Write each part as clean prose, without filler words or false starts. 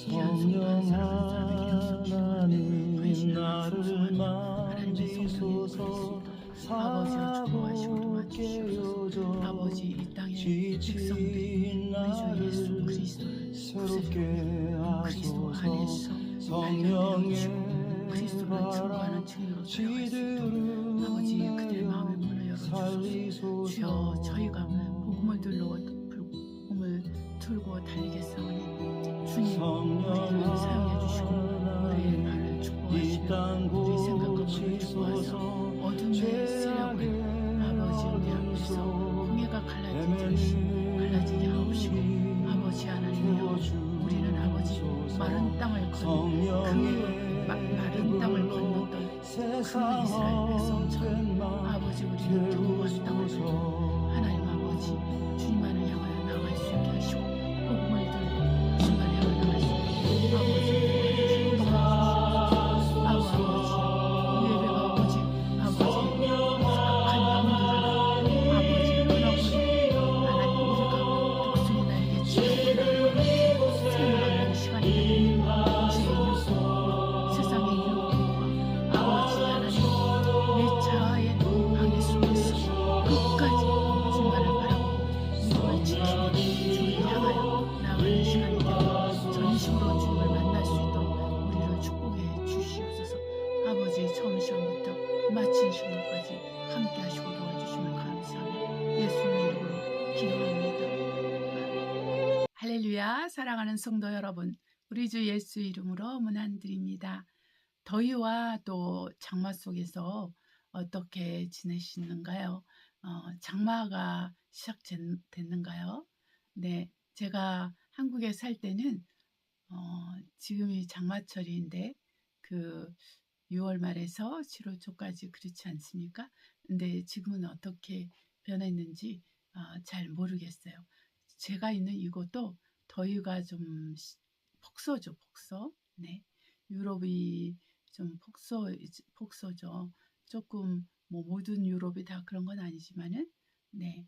귀한 성도한 사랑하는 사람에게 약속처럼 관심을 소소하니 하나님의 성령의 임할 수 있도록 아버지와 축복하시고 도와주시옵소서. 아버지 이 땅의 백성들이 우리 주 예수 그리스도를 구세주로 그리스도 안에서 발견되어 계시고 그리스도를 증거하는 증인으로 살아갈 수 있도록 아버지 그들의 마음의 문을 열어주소서. 주여 저희가 복음을 들고 달리겠사오니 주님 우리를 사용해 주시고 우리의 발을 축복하시며 우리 생각과 마음을 축복하사 어둠의 세력을 아버지 우리 앞에서 홍해가 갈라지게 하옵시고 아버지 하나님이여 우리는 아버지 마른 땅을 건넜던 큰 이스라엘 백성처럼 아버지 우리는 두고한 땅을 하나님 아버지 주님만을 향하여 나아갈 수 있게 하시고 복음을 들고 주님만을 향하여 나아갈 수 있게 아버지 도와주시옵소서. 아버지 이 예배가 오직 아버지 악한 영들을 아버지 끊어버리고 하나님 우리가 독수리 날개 치고 생각하는 시간이 세상의 유혹과 아버지 하나님 내 자아의 방해 속에서 끝까지 주님만을 바라고 믿음을 지키며 주를 향하여 나아가는 시간이 되고 전심으로 주님을 만날 수 있도록 우리를 축복해 주시옵소서. 아버지 처음 시간부터 마친 시간까지 함께 하시고 도와주심을 감사하며 예수님의 이름으로 기도합니다. 할렐루야. 사랑하는 성도 여러분, 우리 주 예수 이름으로 문안드립니다. 더위와 또 장마 속에서 어떻게 지내시는가요? 장마가 시작됐는가요? 네, 제가 한국에 살 때는 지금이 장마철인데 그 6월 말에서 7월 초까지 그렇지 않습니까? 근데 지금은 어떻게 변했는지 잘 모르겠어요. 제가 있는 이곳도 더위가 좀 폭소죠, 폭소. 네, 유럽이 좀 폭소죠. 조금 뭐 모든 유럽이 다 그런 건 아니지만은 네,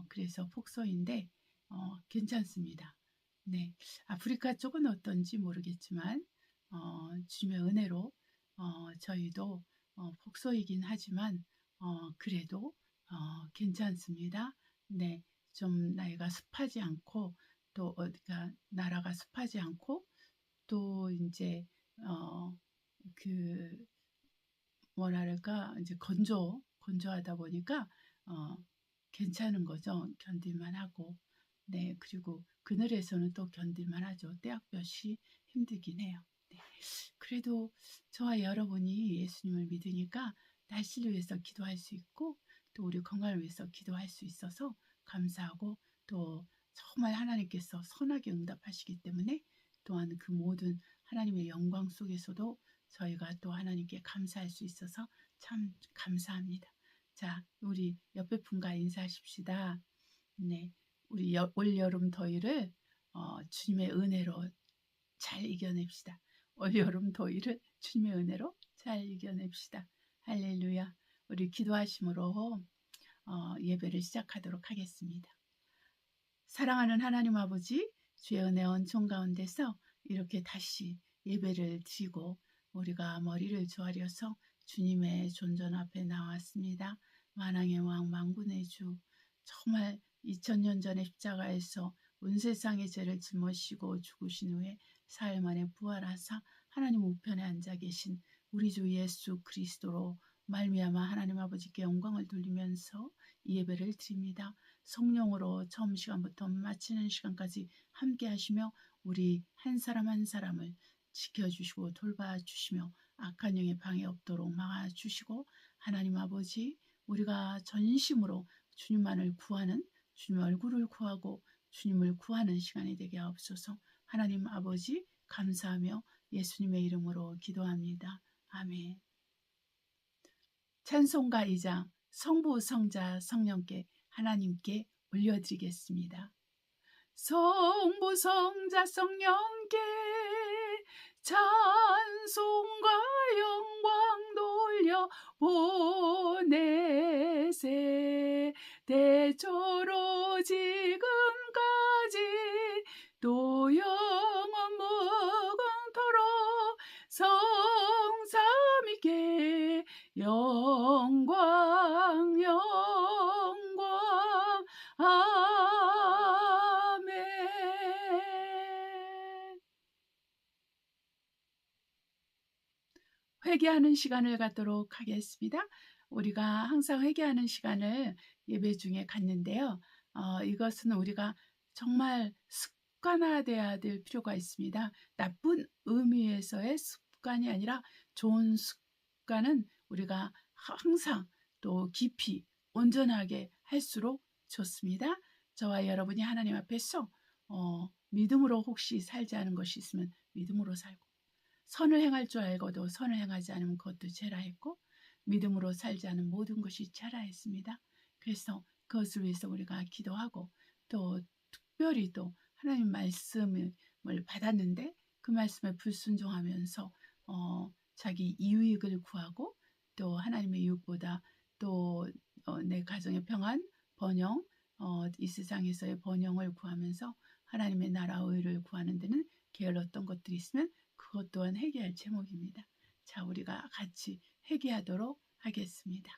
그래서 폭소인데 괜찮습니다. 네, 아프리카 쪽은 어떤지 모르겠지만 주님의 은혜로 저희도 폭소이긴 하지만 그래도 괜찮습니다. 네, 좀 나이가 습하지 않고 또 어디가 나라가 습하지 않고 또 이제 그 뭐랄까 이제 건조하다 보니까 괜찮은 거죠. 견딜만 하고. 네, 그리고 그늘에서는 또 견딜만 하죠. 떼약볕이 힘들긴 해요. 네. 그래도 저와 여러분이 예수님을 믿으니까 날씨를 위해서 기도할 수 있고 또 우리 건강을 위해서 기도할 수 있어서 감사하고 또 정말 하나님께서 선하게 응답하시기 때문에 또한 그 모든 하나님의 영광 속에서도 저희가 또 하나님께 감사할 수 있어서 참 감사합니다. 자, 우리 옆에 분과 인사하십시다. 네, 우리 올 여름 더위를 주님의 은혜로 잘 이겨냅시다. 올 여름 더위를 주님의 은혜로 잘 이겨냅시다. 할렐루야. 우리 기도하심으로 예배를 시작하도록 하겠습니다. 사랑하는 하나님 아버지, 주의 은혜 은총 가운데서 이렇게 다시 예배를 드리고 우리가 머리를 조아려서 주님의 존전 앞에 나왔습니다. 만왕의 왕 만군의 주, 정말 2000년 전에 십자가에서 온 세상의 죄를 짊어지시고 죽으신 후에 사흘 만에 부활하사 하나님 우편에 앉아 계신 우리 주 예수 그리스도로 말미암아 하나님 아버지께 영광을 돌리면서 이 예배를 드립니다. 성령으로 처음 시간부터 마치는 시간까지 함께 하시며 우리 한 사람 한 사람을 지켜주시고 돌봐주시며 악한 영의 방해 없도록 막아주시고 하나님 아버지 우리가 전심으로 주님만을 구하는 주님 얼굴을 구하고 주님을 구하는 시간이 되게 하옵소서. 하나님 아버지 감사하며 예수님의 이름으로 기도합니다. 아멘. 찬송가 2장 성부 성자 성령께 하나님께 올려드리겠습니다. 성부 성자 성령께 찬송과 영광 돌려 보내세. 대초로 지금까지 또 영원 회개하는 시간을 갖도록 하겠습니다. 우리가 항상 회개하는 시간을 예배 중에 갖는데요. 이것은 우리가 정말 습관화돼야 될 필요가 있습니다. 나쁜 의미에서의 습관이 아니라 좋은 습관은 우리가 항상 또 깊이 온전하게 할수록 좋습니다. 저와 여러분이 하나님 앞에서 믿음으로 혹시 살지 않은 것이 있으면 믿음으로 살고, 선을 행할 줄 알고도 선을 행하지 않으면 그것도 죄라 했고, 믿음으로 살지 않은 모든 것이 죄라 했습니다. 그래서 그것을 위해서 우리가 기도하고, 또 특별히 또 하나님 말씀을 받았는데 그 말씀에 불순종하면서 자기 이익을 구하고, 또 하나님의 이익보다 또 내 가정의 평안, 번영, 이 세상에서의 번영을 구하면서 하나님의 나라 의를 구하는 데는 게을렀던 것들이 있으면 그것 또한 회개할 제목입니다. 자, 우리가 같이 회개하도록 하겠습니다.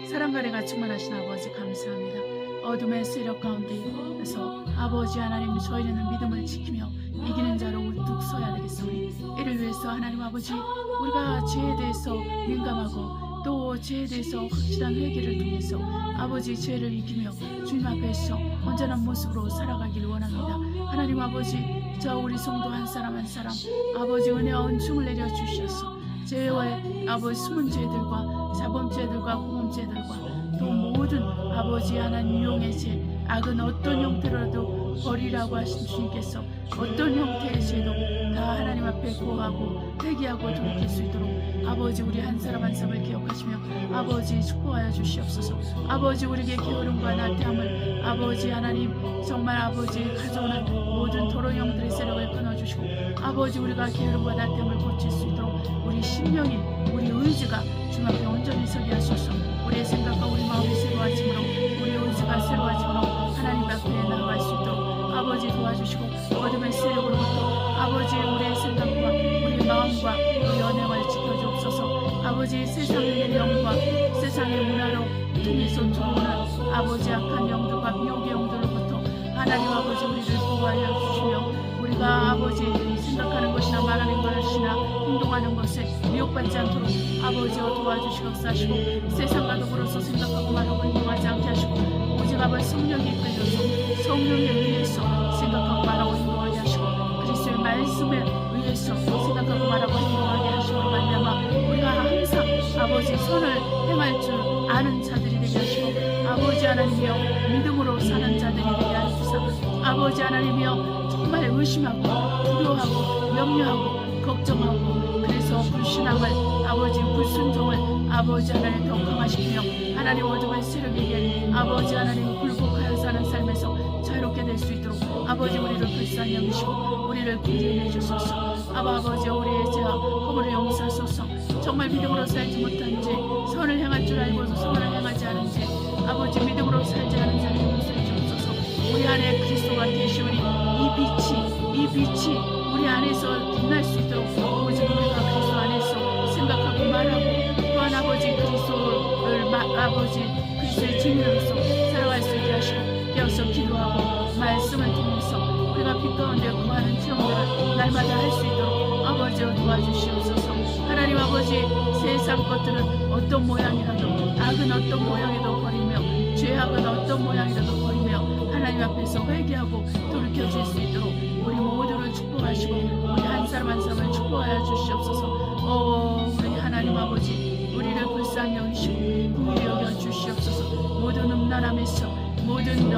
사랑과 은혜가 충만하신 아버지 감사합니다. 어둠의 세력 가운데에서 아버지 하나님, 저희는 믿음을 지키며 이기는 자로 우뚝 서야 되겠사오니, 이를 위해서 하나님 아버지, 우리가 죄에 대해서 민감하고 또 죄에 대해서 확실한 회개를 통해서 아버지 죄를 이기며 주님 앞에서 온전한 모습으로 살아가기를 원합니다. 하나님 아버지, 저 우리 성도 한 사람 한 사람 아버지 은혜와 은총을 내려 주셔서 죄와 아버지 숨은 죄들과 자범죄들과 공범죄들과 또 모든 아버지 하나님 유용의 죄, 악은 어떤 형태로라도 버리라고 하신 주님께서 어떤 형태의 죄도 다 하나님 앞에 구하고 회개하고 돌이킬 수 있도록 아버지 우리 한 사람 한 사람을 기억하시며 아버지 축복하여 주시옵소서. 아버지 우리에게 게으름과 나태함을 아버지 하나님 정말 아버지 가져오는 모든 더러운 영들의 세력을 끊어주시고, 아버지 우리가 게으름과 나태함을 고칠 수 있도록 우리 심령이 우리 의지가 주님 앞에 온전히 서게 하소서. 우리의 생각과 우리 마음이 새로워짐으로 우리 의지가 새로워짐으로 하나님 앞에 나아갈 수 있도록 아버지 도와주시고, 어둠의 세력으로부터 아버지 우리의 생각과 우리 마음과 우리 언행을 지켜주옵소서. 아버지 세상의 영과 세상의 문화로 통해서 들어오는 아버지 악한 영들과 미혹의 영들로부터 하나님 아버지 우리를 보호하여 주시며, 우리가 아버지 생각하는 것이나 말하는 것이나 행동하는 것에 미혹받지 않도록 아버지와 도와주시고 사시고, 세상과 더불어서 생각하고 말하고 행동하지 않게 하시고, 오직 아버지 성령이 이끌려서 성령에 의해서 생각하고 말하고 행동하게 하시고, 그리스도의 말씀에 의해서 생각하고 말하고 행동하게 하시고 말미암아 우리가 항상 아버지 선을 행할 줄 아는 자들이 되게 하시고, 아버지 하나님이여 믿음으로 사는 자들이 되게 하소서. 아버지 하나님이여 정말 의심하고 두려워하고 염려하고 걱정하고 그래서 불신앙을 아버지 불순종을 아버지 하나님 더 강화시키며 하나님 어둠의 세력에게 아버지 하나님 굴복하여 사는 삶에서 자유롭게 될 수 있도록 아버지 우리를 불쌍히 여기시고 우리를 구제해 주소서. 아버지 우리의 죄와 허물을 용서하소서. 정말 믿음으로 살지 못한 죄, 선을 행할 줄 알고도 선을 행하지 않은 죄, 아버지 믿음으로 살지 않은 자를 용서해 주옵소서. 우리 안에 그리스도가 계시오니 이 빛이 우리 안에서 빛날 수 있도록 오직 우리가 그리스도 안에서 생각하고 말하고 또한 아버지 그리스도를 아버지 그리스도의 증인으로서 살아갈 수 있게 하시고, 깨어서 기도하고 말씀을 통해서 우리가 빛 가운데 구하는 체험들을 날마다 할 수 있도록 아버지여 도와주시옵소서. 하나님 아버지, 세상 것들은 어떤 모양이라도 악은 어떤 모양에도 버리며 죄악은 어떤 모양이라도 버리며 하나님 앞에서 회개하고 돌이켜줄 수 있도록 우리 모두를 축복하시고 우리 한 사람 한 사람을 축복하여 주시옵소서. 우리 하나님 아버지, 우리를 불쌍히 여기시고 긍휼히 여겨 주시옵소서. 모든 음란함에서, 모든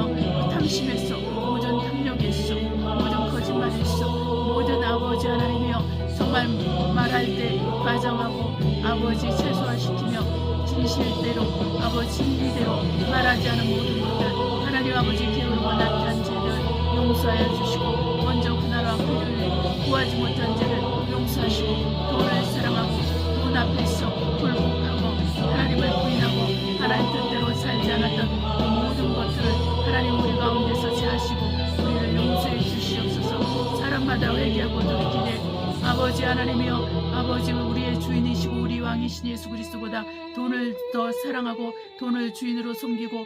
탐심에서, 모든 탐욕에서, 모든 거짓말에서, 모든 아버지 하나님이여 정말 말할 때 과정하고 아버지 최소화시키며 진실대로 아버지 진리대로 말하지 않은 모든 것들 하나님 아버지 게으르고 나태한 죄를 용서하여 주시고, 먼저 그 나라와 그를 구하지 못한 죄를 용서하시고, 돈을 사랑하고 돈 앞에서 굴복하고 하나님을 부인하고 하나님 뜻대로 살지 않았던 그 모든 것들을 하나님 우리 가운데서 제하시고 우리를 용서해 주시옵소서. 사람마다 회개하고 돌이키되 아버지 하나님이여, 아버지 우리의 주인이시고 우리 왕이신 예수 그리스도보다 돈을 더 사랑하고 돈을 주인으로 섬기고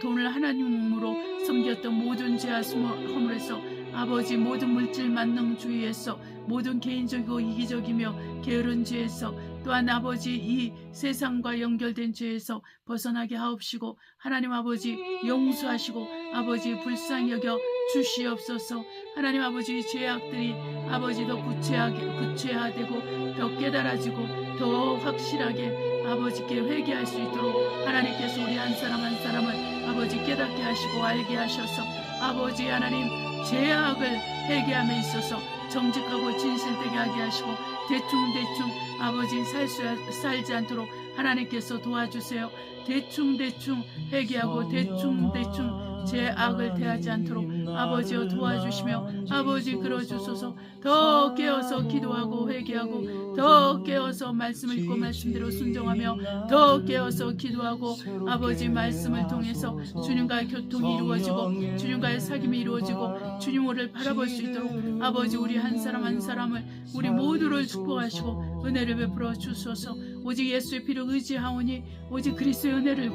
돈을 하나님으로 섬겼던 모든 죄와 허물에서 아버지 모든 물질 만능주의에서 모든 개인적이고 이기적이며 게으른 죄에서 또한 아버지 이 세상과 연결된 죄에서 벗어나게 하옵시고 하나님 아버지 용서하시고 아버지 불쌍히 여겨 주시옵소서. 하나님 아버지 죄악들이 아버지 더 구체화되고 더 깨달아지고 더 확실하게 아버지께 회개할 수 있도록 하나님께서 우리 한 사람 한 사람을 아버지 깨닫게 하시고 알게 하셔서 아버지 하나님 죄악을 회개함에 있어서 정직하고 진실되게 하게 하시고 대충대충 아버지 살지 않도록 하나님께서 도와주세요. 대충대충 회개하고 대충대충 죄악을 대하지 않도록 아버지여 도와주시며 아버지 끌어주소서. 더 깨어서 기도하고 회개하고 더 깨어서 말씀을 읽고 말씀대로 순종하며 더 깨어서 기도하고 아버지 말씀을 통해서 주님과의 교통이 이루어지고 주님과의 사귐이 이루어지고 주님을 바라볼 수 있도록 아버지 우리 한 사람 한 사람을 우리 모두를 축복하시고 은혜를 베풀어 주소서. 오직 예수의 피를 의지하오니 오직 그리스도의 은혜를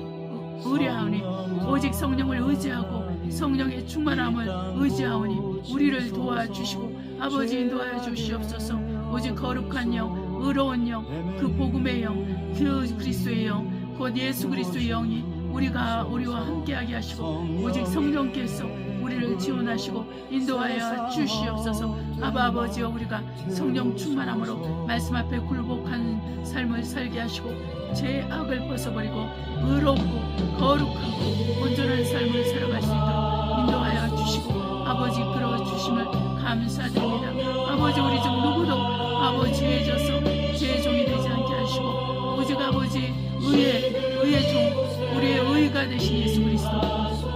의뢰하오니 오직 성령을 의지하고 성령의 충만함을 의지하오니 우리를 도와주시고 아버지 인도하여 주시옵소서. 오직 거룩한 영, 의로운 영, 그 복음의 영, 그 그리스도의 영, 곧 예수 그리스도의 영이 우리와 함께하게 하시고 오직 성령께서 우리를 지원하시고 인도하여 주시옵소서. 아버지여 우리가 성령 충만함으로 말씀 앞에 굴복한 삶을 살게 하시고 죄악을 벗어버리고 의롭고 거룩하고 온전한 삶을 살아갈 수 있도록 인도하여 주시고 아버지 끌어주심을 감사드립니다. 아버지 우리 중 누구도 아버지에 져서 죄의 종이 되지 않게 하시고 오직 아버지 의의 종 우리의 의가 되신 예수 그리스도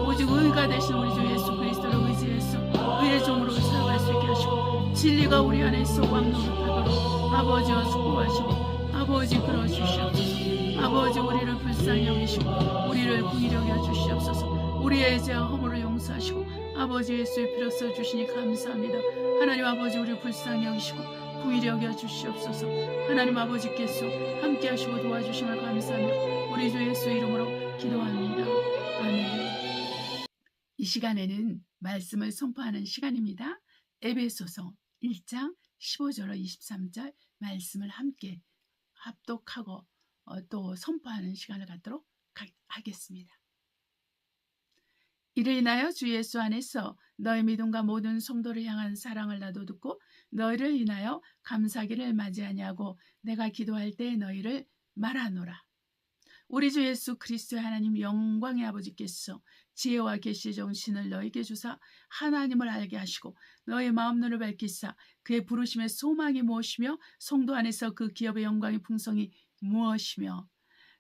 오직 의가 되신 우리 주 예수 그리스도를 의지해서 의의 종으로 살아갈 수 있게 하시고 진리가 우리 안에서 왕노릇하도록 아버지와 숙고하시고 아버지 끌어주시옵소서. 아버지 우리를 불쌍히 여기시고 우리를 긍휼히 여겨 주시옵소서. 우리의 죄와 허물을 용서하시고 아버지 예수의 피로 써주시니 감사합니다. 하나님 아버지 우리를 불쌍히 여기시고 긍휼히 여겨 주시옵소서. 하나님 아버지께서 함께 하시고 도와주심을 감사하며 우리 주 예수의 이름으로 기도합니다. 아멘. 이 시간에는 말씀을 선포하는 시간입니다. 에베소서 1장 15절로 23절 말씀을 함께 합독하고 또 선포하는 시간을 갖도록 하겠습니다. 이를 인하여 주 예수 안에서 너희 믿음과 모든 성도를 향한 사랑을 나도 듣고 너희를 인하여 감사기를 맞이하냐고 내가 기도할 때 너희를 말하노라. 우리 주 예수 그리스도의 하나님 영광의 아버지께서 지혜와 계시의 정신을 너희에게 주사 하나님을 알게 하시고 너희 마음눈을 밝히사 그의 부르심의 소망이 무엇이며 성도 안에서 그 기업의 영광의 풍성이 무엇이며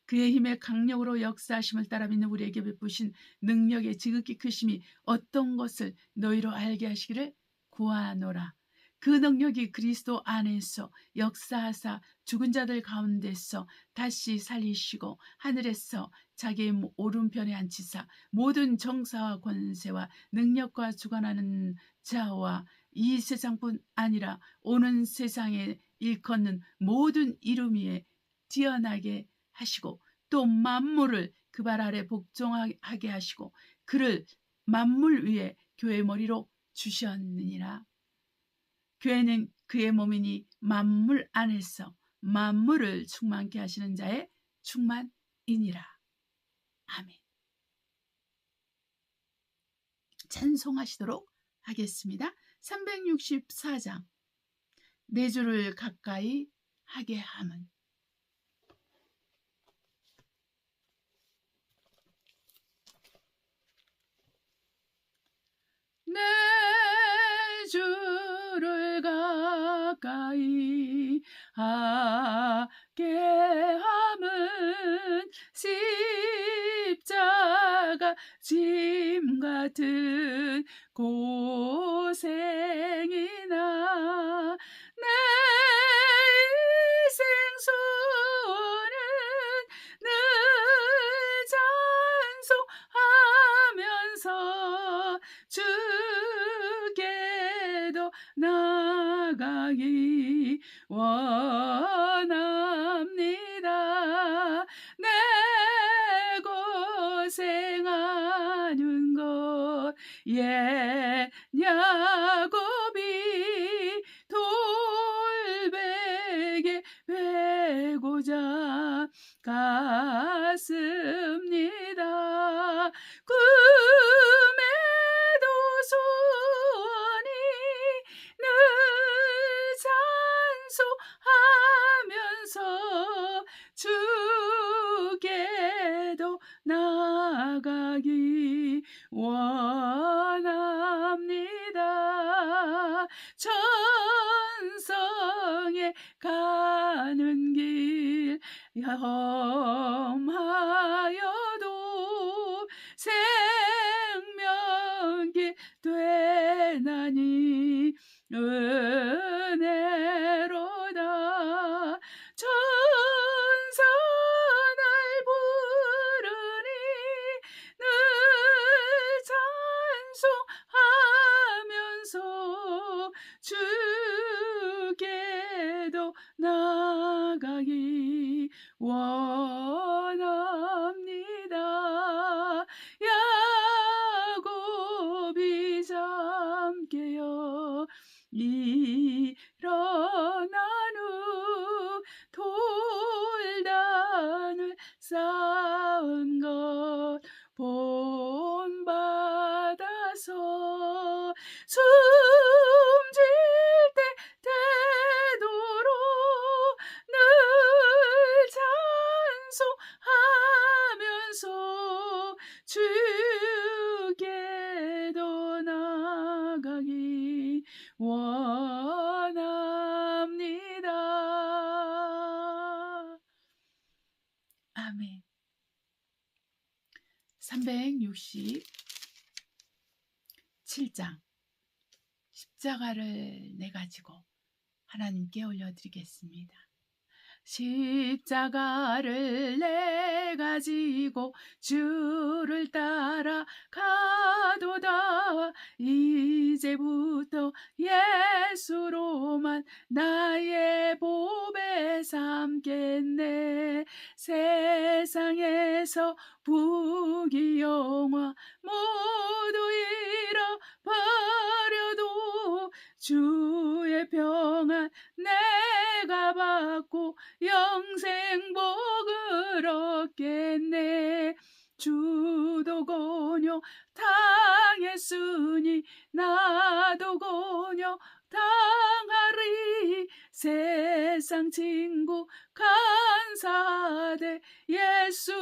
그의 힘의 강력으로 역사하심을 따라 믿는 우리에게 베푸신 능력의 지극히 크심이 어떤 것을 너희로 알게 하시기를 구하노라. 그 능력이 그리스도 안에서 역사하사 죽은 자들 가운데서 다시 살리시고 하늘에서 자기의 오른편에 앉히사 모든 정사와 권세와 능력과 주관하는 자와 이 세상뿐 아니라 오는 세상에 일컫는 모든 이름 위에 뛰어나게 하시고 또 만물을 그 발 아래 복종하게 하시고 그를 만물 위에 교회의 머리로 주셨느니라. 교회는 그의 몸이니 만물 안에서 만물을 충만케 하시는 자의 충만이니라. 아멘. 찬송하시도록 하겠습니다. 364장 내 주를 가까이 하게 함은 내 주를 가까이 하게 함은 십자가 짐 같은 고생이나 내 생수는 늘 찬송하면서 주께도 나가기 원합니다. 내 고생하는 것 예냐 천성에 가는 길 험하여도 생명길 되나니 은혜로다. 천사 날 부르니 늘 찬송하면서 주께도 나가기 원합니다. 야곱이 잠깨어 일어난 후 돌단을 쌓은 것 본받아서 숨질 때 되도록 늘 찬송하면서 주께도 나가기 원합니다. 아멘. 367장 십자가를 내가지고 하나님께 올려드리겠습니다. 십자가를 내가지고 주를 따라 가도다. 이제부터 예수로만 나의 보배 삼겠네. 세상에서 부귀영화 모두 잃어버려도 주의 평안 내가 받고 영생 복을 얻겠네. 주도 고뇨 당했으니 나도 고뇨 당하리. 세상 친구 간사하되 예수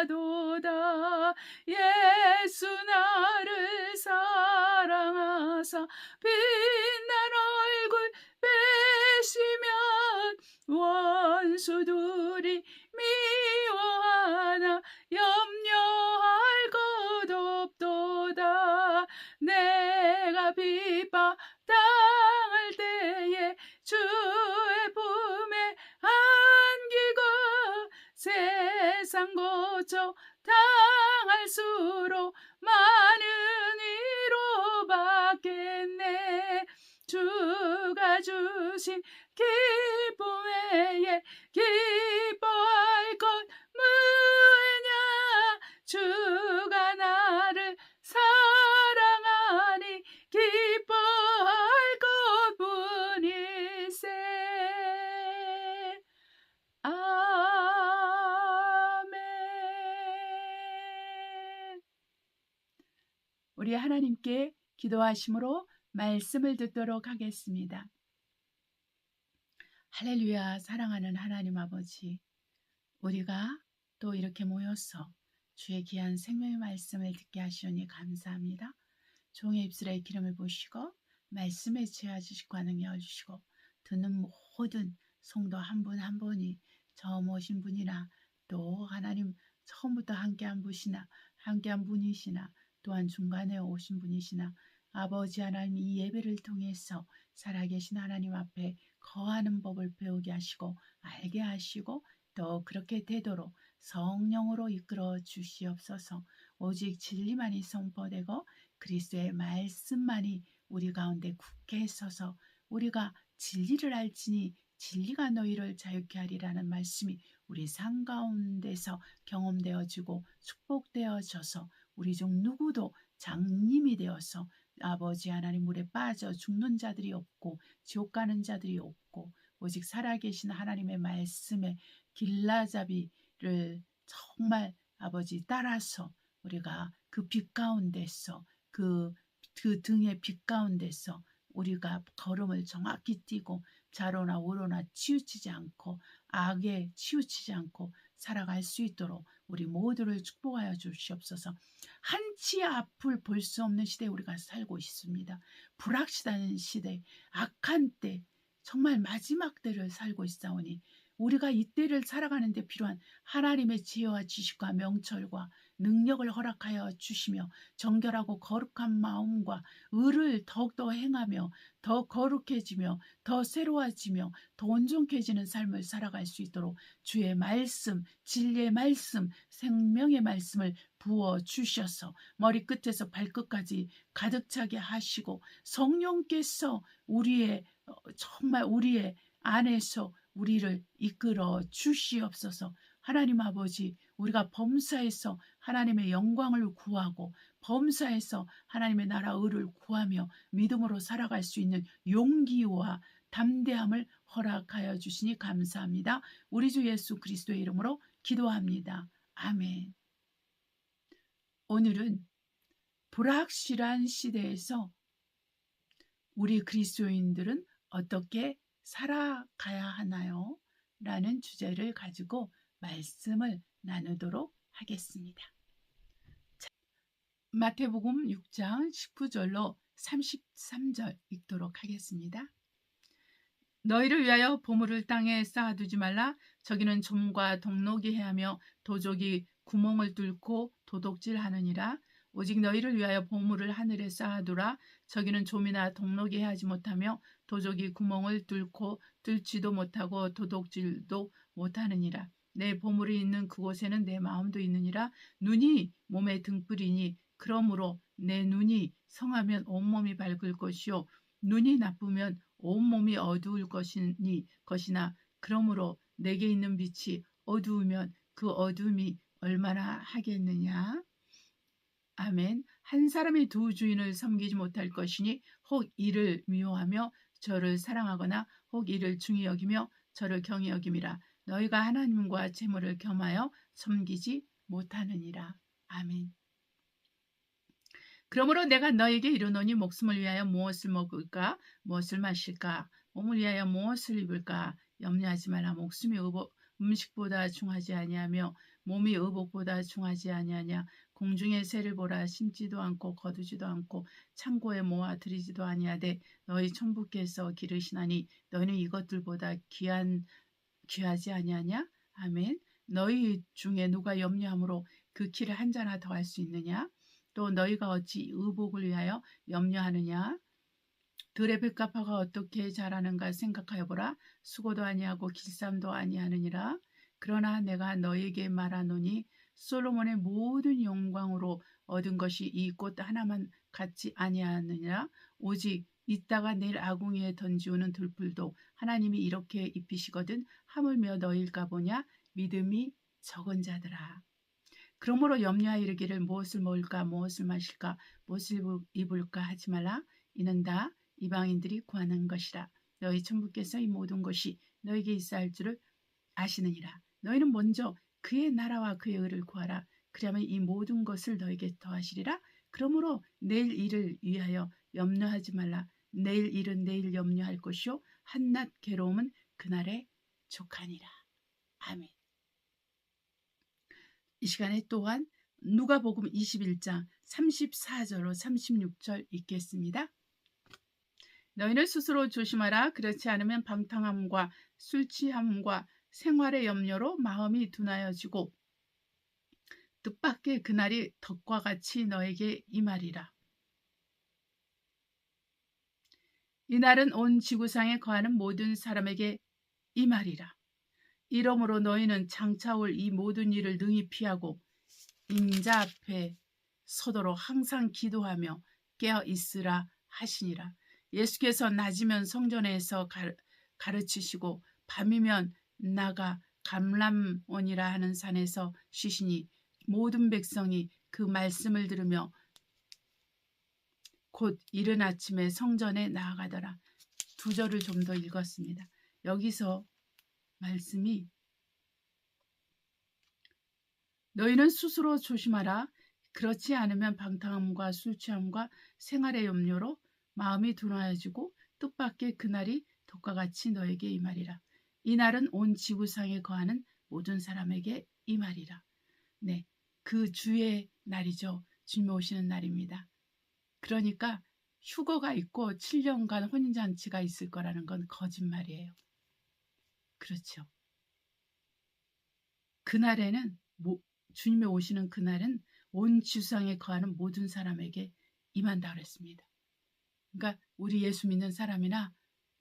진실하도다. 예수 나를 사랑하사 빛난 얼굴 빼시면 원수들이 미워하나 염려할 것 없도다. 내가 핍박 당할 때에 주의 품에 안기고 세상 거쳐 당할수록 많은 위로 받겠네. 주가 주신 기쁨 외에 기뻐할 것 무엇이냐. 주가 나를 사랑하니 기뻐할 것뿐일세. 아멘. 우리 하나님께 기도하심으로 말씀을 듣도록 하겠습니다. 할렐루야. 사랑하는 하나님 아버지, 우리가 또 이렇게 모여서 주의 귀한 생명의 말씀을 듣게 하시오니 감사합니다. 종의 입술에 기름을 부으시고 말씀에 채워주시고 능력을 주시고 듣는 모든 성도 한 분 한 분이 처음 오신 분이나 또 하나님 처음부터 함께한 분이시나 또한 중간에 오신 분이시나 아버지 하나님, 이 예배를 통해서 살아계신 하나님 앞에 거하는 법을 배우게 하시고 알게 하시고 또 그렇게 되도록 성령으로 이끌어 주시옵소서. 오직 진리만이 선포되고 그리스도의 말씀만이 우리 가운데 굳게 서서 우리가 진리를 알지니 진리가 너희를 자유케 하리라는 말씀이 우리 삶 가운데서 경험되어지고 축복되어져서 우리 중 누구도 장님이 되어서 아버지 하나님 물에 빠져 죽는 자들이 없고 지옥 가는 자들이 없고 오직 살아계신 하나님의 말씀에 길라잡이를 정말 아버지 따라서 우리가 그 빛 가운데서 그 등의 빛 가운데서 우리가 걸음을 정확히 띄고 좌로나 우로나 치우치지 않고 악에 치우치지 않고 살아갈 수 있도록 우리 모두를 축복하여 주시옵소서. 한치 앞을 볼 수 없는 시대에 우리가 살고 있습니다. 불확실한 시대, 악한 때, 정말 마지막 때를 살고 있사오니 우리가 이 때를 살아가는 데 필요한 하나님의 지혜와 지식과 명철과 능력을 허락하여 주시며 정결하고 거룩한 마음과 의를 더욱더 행하며 더 거룩해지며 더 새로워지며 더 온전해지는 삶을 살아갈 수 있도록 주의 말씀, 진리의 말씀, 생명의 말씀을 부어 주셔서 머리끝에서 발끝까지 가득 차게 하시고 성령께서 정말 우리의 안에서 우리를 이끌어 주시옵소서. 하나님 아버지, 우리가 범사에서 하나님의 영광을 구하고 범사에서 하나님의 나라 의를 구하며 믿음으로 살아갈 수 있는 용기와 담대함을 허락하여 주시니 감사합니다. 우리 주 예수 그리스도의 이름으로 기도합니다. 아멘. 오늘은 불확실한 시대에서 우리 그리스도인들은 어떻게 살아가야 하나요? 라는 주제를 가지고 말씀을 나누도록 하겠습니다. 마태복음 6장 19절로 33절 읽도록 하겠습니다. 너희를 위하여 보물을 땅에 쌓아두지 말라. 저기는 좀과 동록이 해하며 도적이 구멍을 뚫고 도둑질하느니라. 오직 너희를 위하여 보물을 하늘에 쌓아두라. 저기는 좀이나 동록이 해하지 못하며 도적이 구멍을 뚫지도 못하고 도둑질도 못하느니라. 내 보물이 있는 그곳에는 내 마음도 있느니라. 눈이 몸의 등불이니 그러므로 내 눈이 성하면 온몸이 밝을 것이요 눈이 나쁘면 온몸이 어두울 것이나 그러므로 내게 있는 빛이 어두우면 그 어둠이 얼마나 하겠느냐. 아멘. 한 사람이 두 주인을 섬기지 못할 것이니 혹 이를 미워하며 저를 사랑하거나 혹 이를 중히 여기며 저를 경히 여김이라. 너희가 하나님과 재물을 겸하여 섬기지 못하느니라. 아멘. 그러므로 내가 너에게 이르노니 목숨을 위하여 무엇을 먹을까 무엇을 마실까 몸을 위하여 무엇을 입을까 염려하지 말라. 목숨이 음식보다 중하지 아니하며 몸이 의복보다 중하지 아니하냐. 공중의 새를 보라. 심지도 않고 거두지도 않고 창고에 모아 들이지도 아니하되 너희 천부께서 기르시나니 너희는 이것들보다 귀하지 아니하냐. 아멘. 너희 중에 누가 염려함으로 그 키를 한 자나 더할 수 있느냐. 또 너희가 어찌 의복을 위하여 염려하느냐. 들의 백합화가 어떻게 자라는가 생각하여 보라. 수고도 아니하고 길쌈도 아니하느니라. 그러나 내가 너에게 말하노니 솔로몬의 모든 영광으로 얻은 것이 이 꽃 하나만 같지 아니하느니라. 오직 이따가 내일 아궁이에 던지우는 들풀도 하나님이 이렇게 입히시거든 하물며 너희일까 보냐. 믿음이 적은 자들아. 그러므로 염려하여 이르기를 무엇을 먹을까 무엇을 마실까 무엇을 입을까 하지 말라. 이는 다 이방인들이 구하는 것이라. 너희 천부께서 이 모든 것이 너에게 있어야 할 줄을 아시느니라. 너희는 먼저 그의 나라와 그의 의를 구하라. 그리하면 이 모든 것을 너에게 더하시리라. 그러므로 내일 일을 위하여 염려하지 말라. 내일 일은 내일 염려할 것이요 한낱 괴로움은 그날에 족하니라. 아멘. 이 시간에 또한 누가복음 21장 34절로 36절 읽겠습니다. 너희는 스스로 조심하라. 그렇지 않으면 방탕함과 술취함과 생활의 염려로 마음이 둔하여지고 뜻밖의 그날이 덕과 같이 너에게 임하리라. 이날은 온 지구상에 거하는 모든 사람에게 임하리라. 이러므로 너희는 장차 올 이 모든 일을 능히 피하고 인자 앞에 서도록 항상 기도하며 깨어 있으라 하시니라. 예수께서 낮이면 성전에서 가르치시고 밤이면 나가 감람원이라 하는 산에서 쉬시니 모든 백성이 그 말씀을 들으며 곧 이른 아침에 성전에 나아가더라. 두 절을 좀 더 읽었습니다. 여기서 말씀이 너희는 스스로 조심하라. 그렇지 않으면 방탕함과 술취함과 생활의 염려로 마음이 둔하여지고 뜻밖의 그날이 덕과 같이 너에게 임하리라. 이 날은 온 지구상에 거하는 모든 사람에게 임하리라. 네, 그 주의 날이죠. 주님 오시는 날입니다. 그러니까 휴거가 있고 7년간 혼인잔치가 있을 거라는 건 거짓말이에요. 그렇죠. 그날에는 주님이 오시는 그날은 온 지상에 거하는 모든 사람에게 임한다 그랬습니다. 그러니까 우리 예수 믿는 사람이나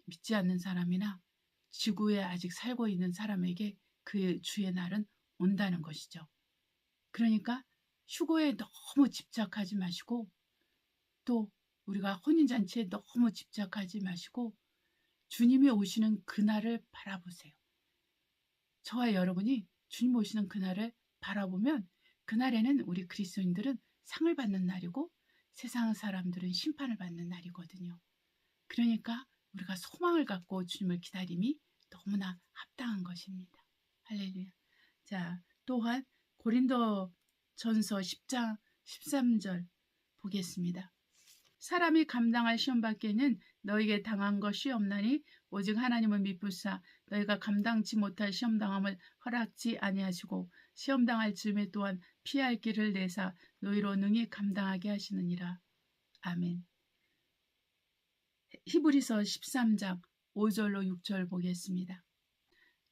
믿지 않는 사람이나 지구에 아직 살고 있는 사람에게 그 주의 날은 온다는 것이죠. 그러니까 휴거에 너무 집착하지 마시고 또 우리가 혼인잔치에 너무 집착하지 마시고 주님이 오시는 그날을 바라보세요. 저와 여러분이 주님 오시는 그날을 바라보면 그날에는 우리 그리스도인들은 상을 받는 날이고 세상 사람들은 심판을 받는 날이거든요. 그러니까 우리가 소망을 갖고 주님을 기다림이 너무나 합당한 것입니다. 할렐루야. 자, 또한 고린도 전서 10장 13절 보겠습니다. 사람이 감당할 시험 밖에는 너에게 당한 것이 없나니 오직 하나님을 미쁘사 너희가 감당치 못할 시험 당함을 허락지 아니하시고 시험 당할 즈음에 또한 피할 길을 내사 너희로 능히 감당하게 하시느니라. 아멘. 히브리서 13장 5절로 6절 보겠습니다.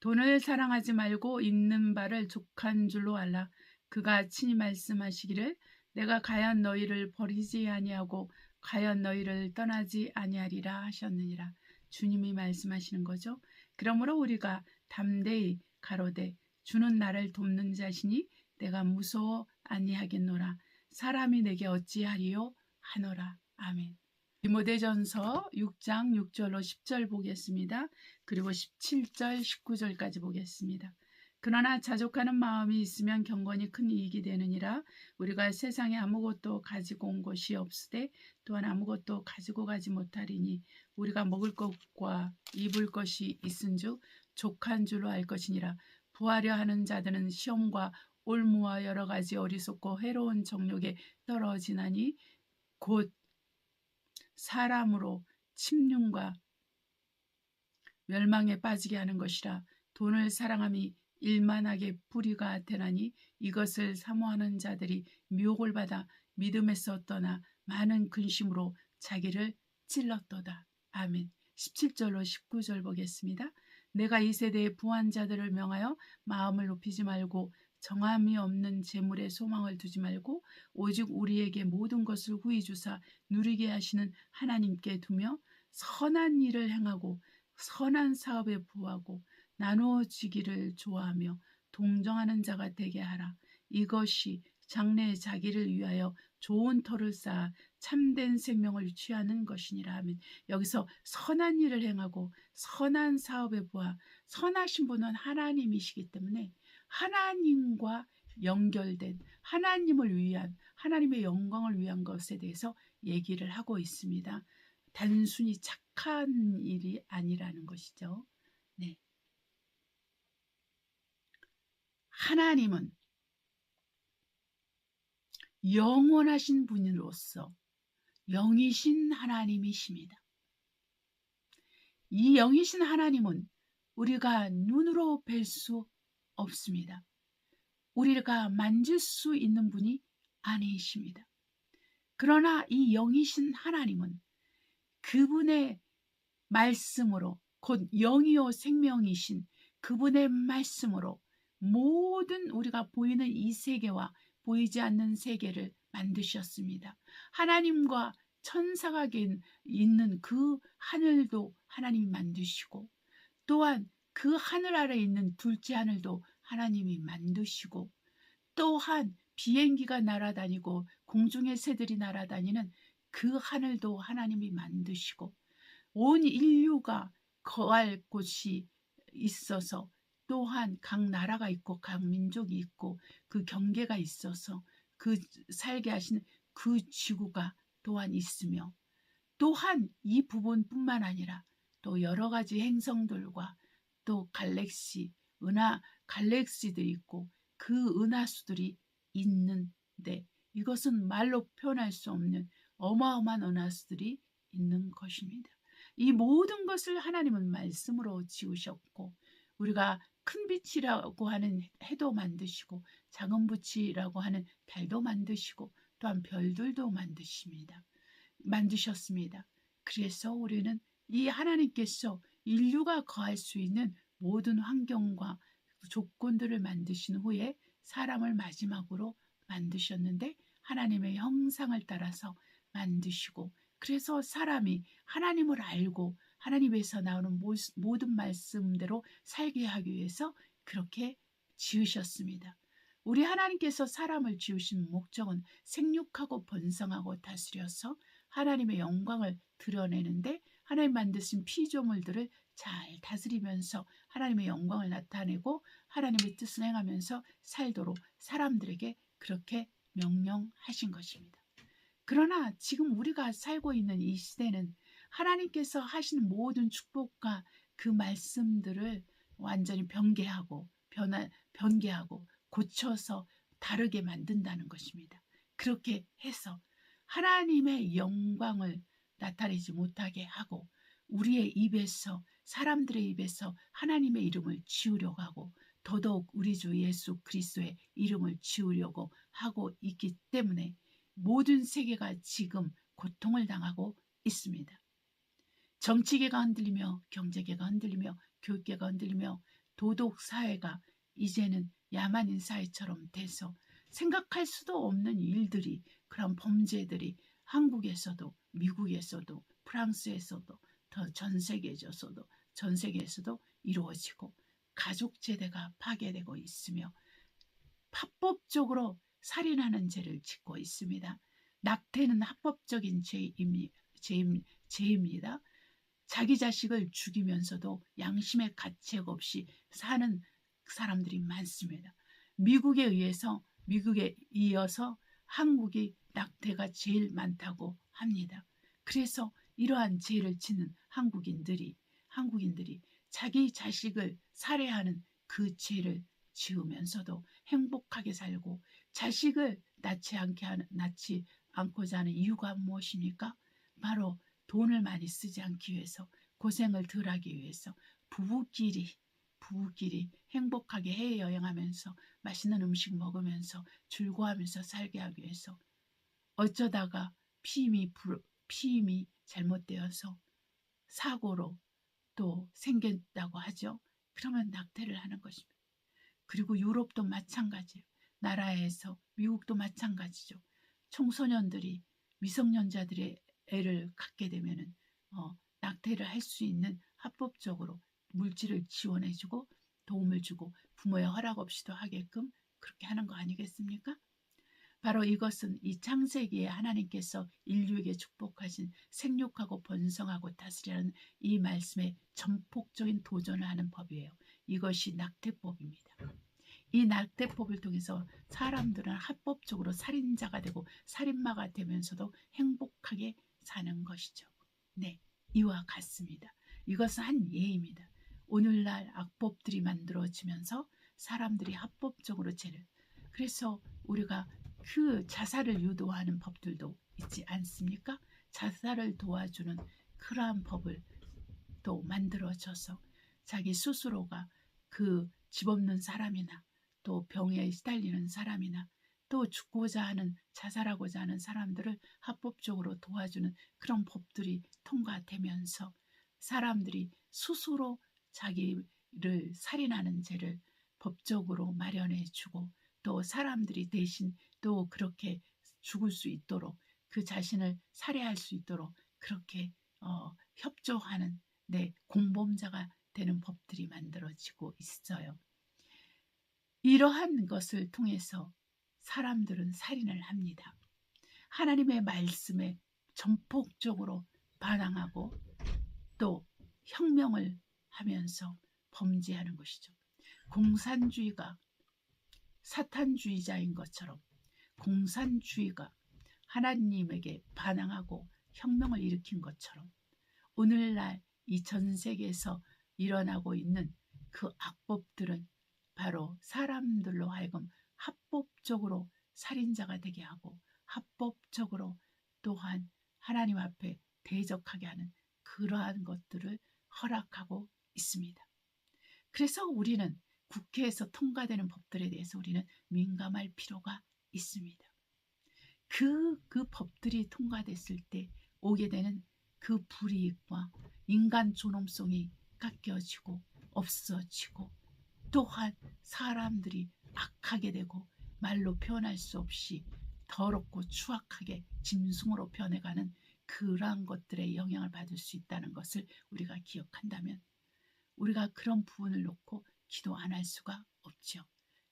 돈을 사랑하지 말고 있는 바를 족한 줄로 알라. 그가 친히 말씀하시기를 내가 과연 너희를 버리지 아니하고 과연 너희를 떠나지 아니하리라 하셨느니라. 주님이 말씀하시는 거죠. 그러므로 우리가 담대히 가로되 주는 나를 돕는 자시니 내가 무서워 아니하겠노라. 사람이 내게 어찌하리요 하노라. 아멘. 디모데전서 6장 6절로 10절 보겠습니다. 그리고 17절 19절까지 보겠습니다. 그러나 자족하는 마음이 있으면 경건이 큰 이익이 되느니라. 우리가 세상에 아무것도 가지고 온 것이 없으되 또한 아무것도 가지고 가지 못하리니 우리가 먹을 것과 입을 것이 있은즉 족한 줄로 알 것이니라. 부하려 하는 자들은 시험과 올무와 여러 가지 어리석고 해로운 정욕에 떨어지나니 곧 사람으로 침륜과 멸망에 빠지게 하는 것이라. 돈을 사랑함이 일만하게 불의가 되나니 이것을 사모하는 자들이 미혹을 받아 믿음에서 떠나 많은 근심으로 자기를 찔렀도다. 아멘. 17절로 19절 보겠습니다. 내가 이 세대의 부한 자들을 명하여 마음을 높이지 말고 정함이 없는 재물에 소망을 두지 말고 오직 우리에게 모든 것을 후히 주사 누리게 하시는 하나님께 두며 선한 일을 행하고 선한 사업에 부하고 나누어지기를 좋아하며 동정하는 자가 되게 하라. 이것이 장래에 자기를 위하여 좋은 터를 쌓아 참된 생명을 취하는 것이니라 하면 여기서 선한 일을 행하고 선한 사업에 부하 선하신 분은 하나님이시기 때문에 하나님과 연결된 하나님을 위한 하나님의 영광을 위한 것에 대해서 얘기를 하고 있습니다. 단순히 착한 일이 아니라는 것이죠. 네. 하나님은 영원하신 분으로서 영이신 하나님이십니다. 이 영이신 하나님은 우리가 눈으로 뵐 수 없습니다. 우리가 만질 수 있는 분이 아니십니다. 그러나 이 영이신 하나님은 그분의 말씀으로 곧 영이요 생명이신 그분의 말씀으로 모든 우리가 보이는 이 세계와 보이지 않는 세계를 만드셨습니다. 하나님과 천사가 있는 그 하늘도 하나님이 만드시고 또한 그 하늘 아래 있는 둘째 하늘도 하나님이 만드시고 또한 비행기가 날아다니고 공중의 새들이 날아다니는 그 하늘도 하나님이 만드시고 온 인류가 거할 곳이 있어서 또한 각 나라가 있고 각 민족이 있고 그 경계가 있어서 그 살게 하시는 그 지구가 또한 있으며 또한 이 부분뿐만 아니라 또 여러 가지 행성들과 또 갈렉시, 갈렉시들이 있고 그 은하수들이 있는데 이것은 말로 표현할 수 없는 어마어마한 은하수들이 있는 것입니다. 이 모든 것을 하나님은 말씀으로 지으셨고 우리가 큰 빛이라고 하는 해도 만드시고 작은 빛이라고 하는 달도 만드시고 또한 별들도 만드셨습니다. 그래서 우리는 이 하나님께서 인류가 거할 수 있는 모든 환경과 조건들을 만드신 후에 사람을 마지막으로 만드셨는데 하나님의 형상을 따라서 만드시고, 그래서 사람이 하나님을 알고 하나님에서 나오는 모든 말씀대로 살게 하기 위해서 그렇게 지으셨습니다. 우리 하나님께서 사람을 지으신 목적은 생육하고 번성하고 다스려서 하나님의 영광을 드러내는데, 하나님 만드신 피조물들을 잘 다스리면서 하나님의 영광을 나타내고 하나님의 뜻을 행하면서 살도록 사람들에게 그렇게 명령하신 것입니다. 그러나 지금 우리가 살고 있는 이 시대는 하나님께서 하시는 모든 축복과 그 말씀들을 완전히 변개하고 고쳐서 다르게 만든다는 것입니다. 그렇게 해서 하나님의 영광을 나타내지 못하게 하고 우리의 입에서, 사람들의 입에서 하나님의 이름을 지우려고 하고 더더욱 우리 주 예수 그리스도의 이름을 지우려고 하고 있기 때문에 모든 세계가 지금 고통을 당하고 있습니다. 정치계가 흔들리며 경제계가 흔들리며 교육계가 흔들리며 도덕사회가 이제는 야만인 사회처럼 돼서 생각할 수도 없는 일들이, 그런 범죄들이 한국에서도 미국에서도 프랑스에서도 더 전 세계에서도 이루어지고 가족제대가 파괴되고 있으며 합법적으로 살인하는 죄를 짓고 있습니다. 낙태는 합법적인 죄입니다. 자기 자식을 죽이면서도 양심의 가책 없이 사는 사람들이 많습니다. 미국에 이어서 한국이 낙태가 제일 많다고 합니다. 그래서 이러한 죄를 짓는 한국인들이 자기 자식을 살해하는 그 죄를 지으면서도 행복하게 살고, 자식을 낳지 않고자 하는 이유가 무엇입니까? 바로 돈을 많이 쓰지 않기 위해서, 고생을 덜 하기 위해서, 부부끼리 행복하게 해외여행하면서 맛있는 음식 먹으면서 즐거워하면서 살게 하기 위해서, 어쩌다가 피임이 잘못되어서 사고로 또 생겼다고 하죠. 그러면 낙태를 하는 것입니다. 그리고 유럽도 마찬가지예요. 나라에서 미국도 마찬가지죠. 청소년들이, 미성년자들의 애를 갖게 되면은 낙태를 할 수 있는, 합법적으로 물질을 지원해주고 도움을 주고 부모의 허락 없이도 하게끔 그렇게 하는 거 아니겠습니까? 바로 이것은 이 창세기에 하나님께서 인류에게 축복하신 생육하고 번성하고 다스리라는 이 말씀에 전폭적인 도전을 하는 법이에요. 이것이 낙태법입니다. 이 낙태법을 통해서 사람들은 합법적으로 살인자가 되고 살인마가 되면서도 행복하게 사는 것이죠. 네, 이와 같습니다. 이것은 한 예입니다. 오늘날 악법들이 만들어지면서 사람들이 합법적으로 그래서 우리가 그 자살을 유도하는 법들도 있지 않습니까? 자살을 도와주는 그러한 법을 또 만들어져서 자기 스스로가 그 집 없는 사람이나 또 병에 시달리는 사람이나 또 죽고자 하는, 자살하고자 하는 사람들을 합법적으로 도와주는 그런 법들이 통과되면서 사람들이 스스로 자기를 살인하는 죄를 법적으로 마련해 주고, 또 사람들이 대신 또 그렇게 죽을 수 있도록, 그 자신을 살해할 수 있도록 그렇게 협조하는 공범자가 되는 법들이 만들어지고 있어요. 이러한 것을 통해서 사람들은 살인을 합니다. 하나님의 말씀에 전폭적으로 반항하고 또 혁명을 하면서 범죄하는 것이죠. 공산주의가 사탄주의자인 것처럼 공산주의가 하나님에게 반항하고 혁명을 일으킨 것처럼 오늘날 이 전 세계에서 일어나고 있는 그 악법들은 바로 사람들로 하여금 합법적으로 살인자가 되게 하고 합법적으로 또한 하나님 앞에 대적하게 하는 그러한 것들을 허락하고 있습니다. 그래서 우리는 국회에서 통과되는 법들에 대해서 우리는 민감할 필요가 있습니다. 그 법들이 통과됐을 때 오게 되는 그 불이익과 인간 존엄성이 깎여지고 없어지고, 또한 사람들이 악하게 되고 말로 표현할 수 없이 더럽고 추악하게 짐승으로 변해가는 그러한 것들의 영향을 받을 수 있다는 것을 우리가 기억한다면 우리가 그런 부분을 놓고 기도 안 할 수가 없죠.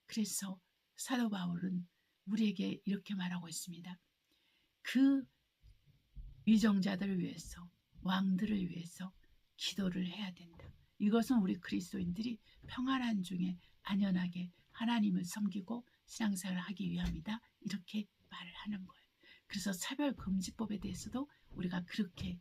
그래서 사도 바울은 우리에게 이렇게 말하고 있습니다. 그 위정자들을 위해서, 왕들을 위해서 기도를 해야 된다. 이것은 우리 그리스도인들이 평안한 중에 안연하게 하나님을 섬기고 신앙생활을 하기 위함이다. 이렇게 말을 하는 거예요. 그래서 차별금지법에 대해서도 우리가 그렇게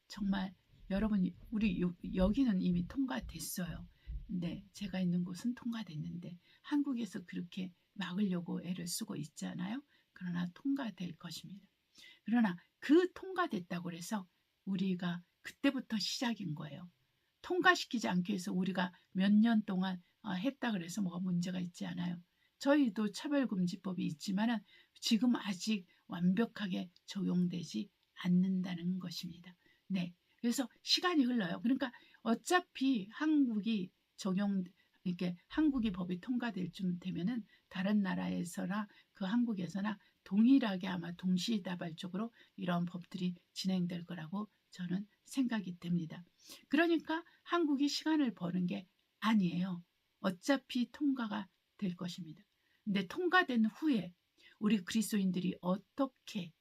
정말 여러분, 우리 여기는 이미 통과됐어요. 근데 제가 있는 곳은 통과됐는데 한국에서 그렇게 막으려고 애를 쓰고 있잖아요. 그러나 통과될 것입니다. 그러나 그 통과됐다고 해서 우리가 그때부터 시작인 거예요. 통과시키지 않기 위해서 우리가 몇 년 동안 했다 그래서 뭐가 문제가 있지 않아요. 저희도 차별금지법이 있지만 지금 아직 완벽하게 적용되지 않는다는 것입니다. 네, 그래서 시간이 흘러요. 그러니까 어차피 이렇게 한국이 법이 통과될 쯤 되면은 다른 나라에서나 그 한국에서나 동일하게 아마 동시다발적으로 이런 법들이 진행될 거라고 저는 생각이 됩니다. 그러니까 한국이 시간을 버는 게 아니에요. 어차피 통과가 될 것입니다. 근데 통과된 후에 우리 그리스도인들이 어떻게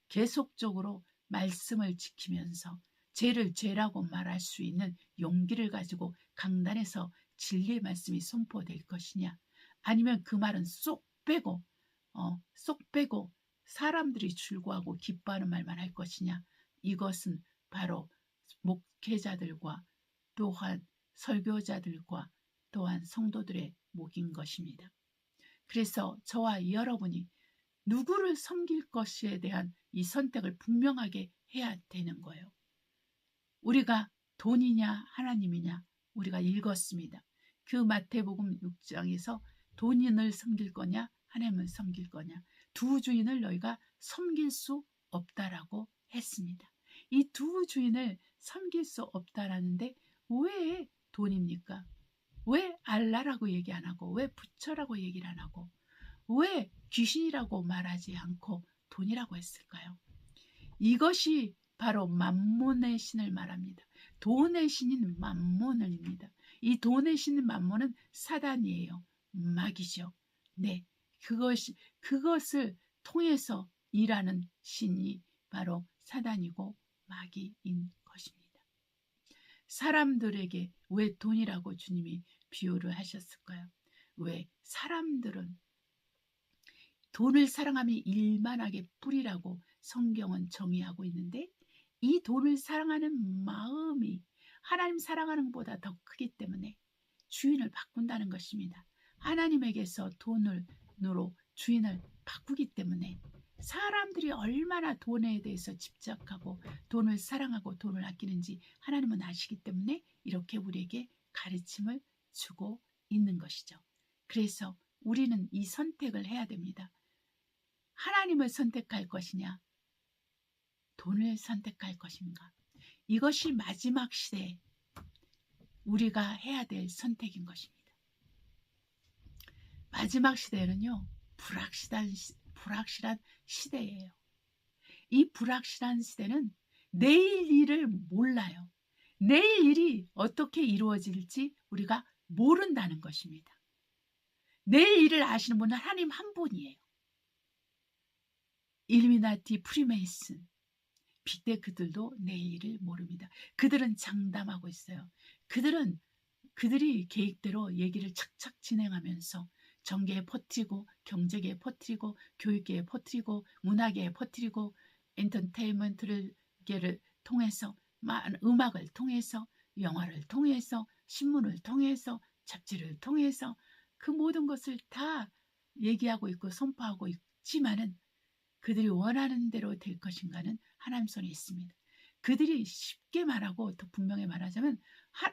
계속적으로 말씀을 지키면서 죄를 죄라고 말할 수 있는 용기를 가지고 강단에서 진리의 말씀이 선포될 것이냐, 아니면 그 말은 쏙 빼고 사람들이 즐거워하고 기뻐하는 말만 할 것이냐, 이것은 바로 목회자들과 또한 설교자들과 또한 성도들의 몫인 것입니다. 그래서 저와 여러분이 누구를 섬길 것에 대한 이 선택을 분명하게 해야 되는 거예요. 우리가 돈이냐 하나님이냐 우리가 읽었습니다. 그 마태복음 6장에서 돈인을 섬길 거냐 하나님을 섬길 거냐, 두 주인을 너희가 섬길 수 없다라고 했습니다. 이 두 주인을 섬길 수 없다라는데 왜 돈입니까? 왜 알라라고 얘기 안 하고, 왜 부처라고 얘기를 안 하고, 왜 귀신이라고 말하지 않고 돈이라고 했을까요? 이것이 바로 만몬의 신을 말합니다. 돈의 신인 만몬입니다. 이 돈의 신인 만몬은 사단이에요. 마귀죠. 네, 그것을 통해서 일하는 신이 바로 사단이고 마귀인 것입니다. 사람들에게 왜 돈이라고 주님이 비유를 하셨을까요? 왜 사람들은 돈을 사랑함이 일만하게 뿌리라고 성경은 정의하고 있는데, 이 돈을 사랑하는 마음이 하나님 사랑하는 것보다 더 크기 때문에 주인을 바꾼다는 것입니다. 하나님에게서 돈으로 주인을 바꾸기 때문에 사람들이 얼마나 돈에 대해서 집착하고 돈을 사랑하고 돈을 아끼는지 하나님은 아시기 때문에 이렇게 우리에게 가르침을 주고 있는 것이죠. 그래서 우리는 이 선택을 해야 됩니다. 하나님을 선택할 것이냐, 돈을 선택할 것인가. 이것이 마지막 시대에 우리가 해야 될 선택인 것입니다. 마지막 시대는요, 불확실한 시대예요. 이 불확실한 시대는 내일 일을 몰라요. 내일 일이 어떻게 이루어질지 우리가 모른다는 것입니다. 내일 일을 아시는 분은 하나님 한 분이에요. 일루미나티, 프리메이슨, 빅대 그들도 내일 일을 모릅니다. 그들은 장담하고 있어요. 그들이 계획대로 얘기를 착착 진행하면서 정계에 퍼뜨리고, 경제계에 퍼뜨리고, 교육계에 퍼뜨리고, 문화계에 퍼뜨리고, 엔터테인먼트를 통해서, 음악을 통해서, 영화를 통해서, 신문을 통해서, 잡지를 통해서 그 모든 것을 다 얘기하고 있고 선포하고 있지만은 그들이 원하는 대로 될 것인가는 하나님 손에 있습니다. 그들이 쉽게 말하고 더 분명히 말하자면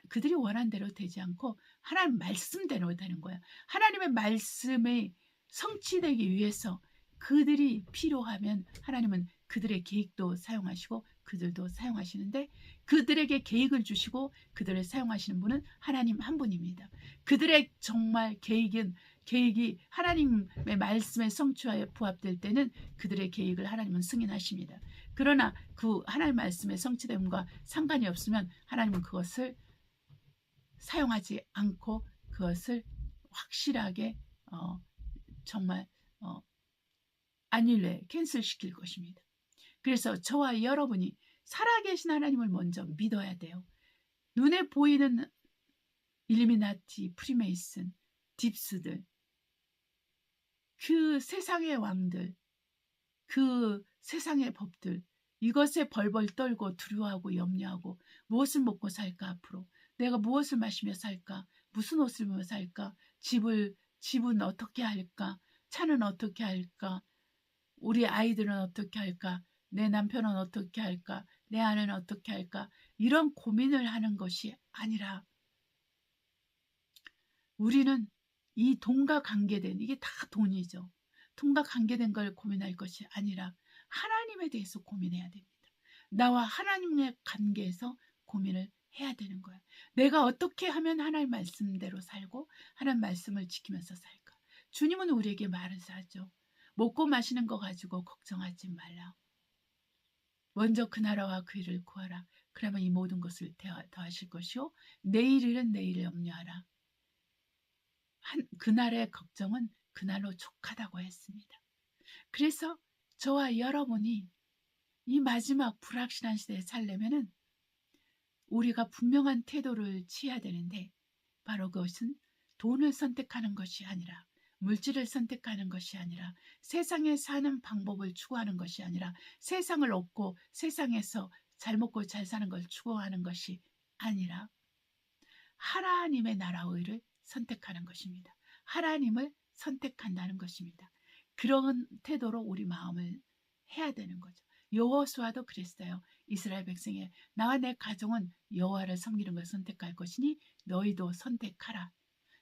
그들이 원한 대로 되지 않고 하나님 말씀대로 되는 거야. 하나님의 말씀이 성취되기 위해서 그들이 필요하면 하나님은 그들의 계획도 사용하시고 그들도 사용하시는데, 그들에게 계획을 주시고 그들을 사용하시는 분은 하나님 한 분입니다. 그들의 정말 계획이 하나님의 말씀에 성취하여 부합될 때는 그들의 계획을 하나님은 승인하십니다. 그러나 그 하나님 말씀의 성취됨과 상관이 없으면 하나님은 그것을 사용하지 않고 그것을 확실하게 정말 안일레 캔슬시킬 것입니다. 그래서 저와 여러분이 살아계신 하나님을 먼저 믿어야 돼요. 눈에 보이는 일루미나티, 프리메이슨, 딥스들, 그 세상의 왕들, 그 세상의 법들, 이것에 벌벌 떨고 두려워하고 염려하고 무엇을 먹고 살까, 앞으로 내가 무엇을 마시며 살까, 무슨 옷을 입으며 살까, 집은 어떻게 할까, 차는 어떻게 할까, 우리 아이들은 어떻게 할까, 내 남편은 어떻게 할까, 내 아내는 어떻게 할까, 이런 고민을 하는 것이 아니라 우리는 이 돈과 관계된, 이게 다 돈이죠. 돈과 관계된 걸 고민할 것이 아니라 하나님에 대해서 고민해야 됩니다. 나와 하나님의 관계에서 고민을 해야 되는 거야. 내가 어떻게 하면 하나님 말씀대로 살고 하나님 말씀을 지키면서 살까. 주님은 우리에게 말하죠. 먹고 마시는 거 가지고 걱정하지 말라. 먼저 그 나라와 그 일을 구하라. 그러면 이 모든 것을 더하실 것이요, 내일 일은 내일 염려하라. 그날의 걱정은 그날로 족하다고 했습니다. 그래서 저와 여러분이 이 마지막 불확실한 시대에 살려면은 우리가 분명한 태도를 취해야 되는데, 바로 그것은 돈을 선택하는 것이 아니라, 물질을 선택하는 것이 아니라, 세상에 사는 방법을 추구하는 것이 아니라, 세상을 얻고 세상에서 잘 먹고 잘 사는 걸 추구하는 것이 아니라 하나님의 나라의 의를 선택하는 것입니다. 하나님을 선택한다는 것입니다. 그런 태도로 우리 마음을 해야 되는 거죠. 여호수아도 그랬어요. 이스라엘 백성에 나와 내 가정은 여호와를 섬기는 걸 선택할 것이니 너희도 선택하라.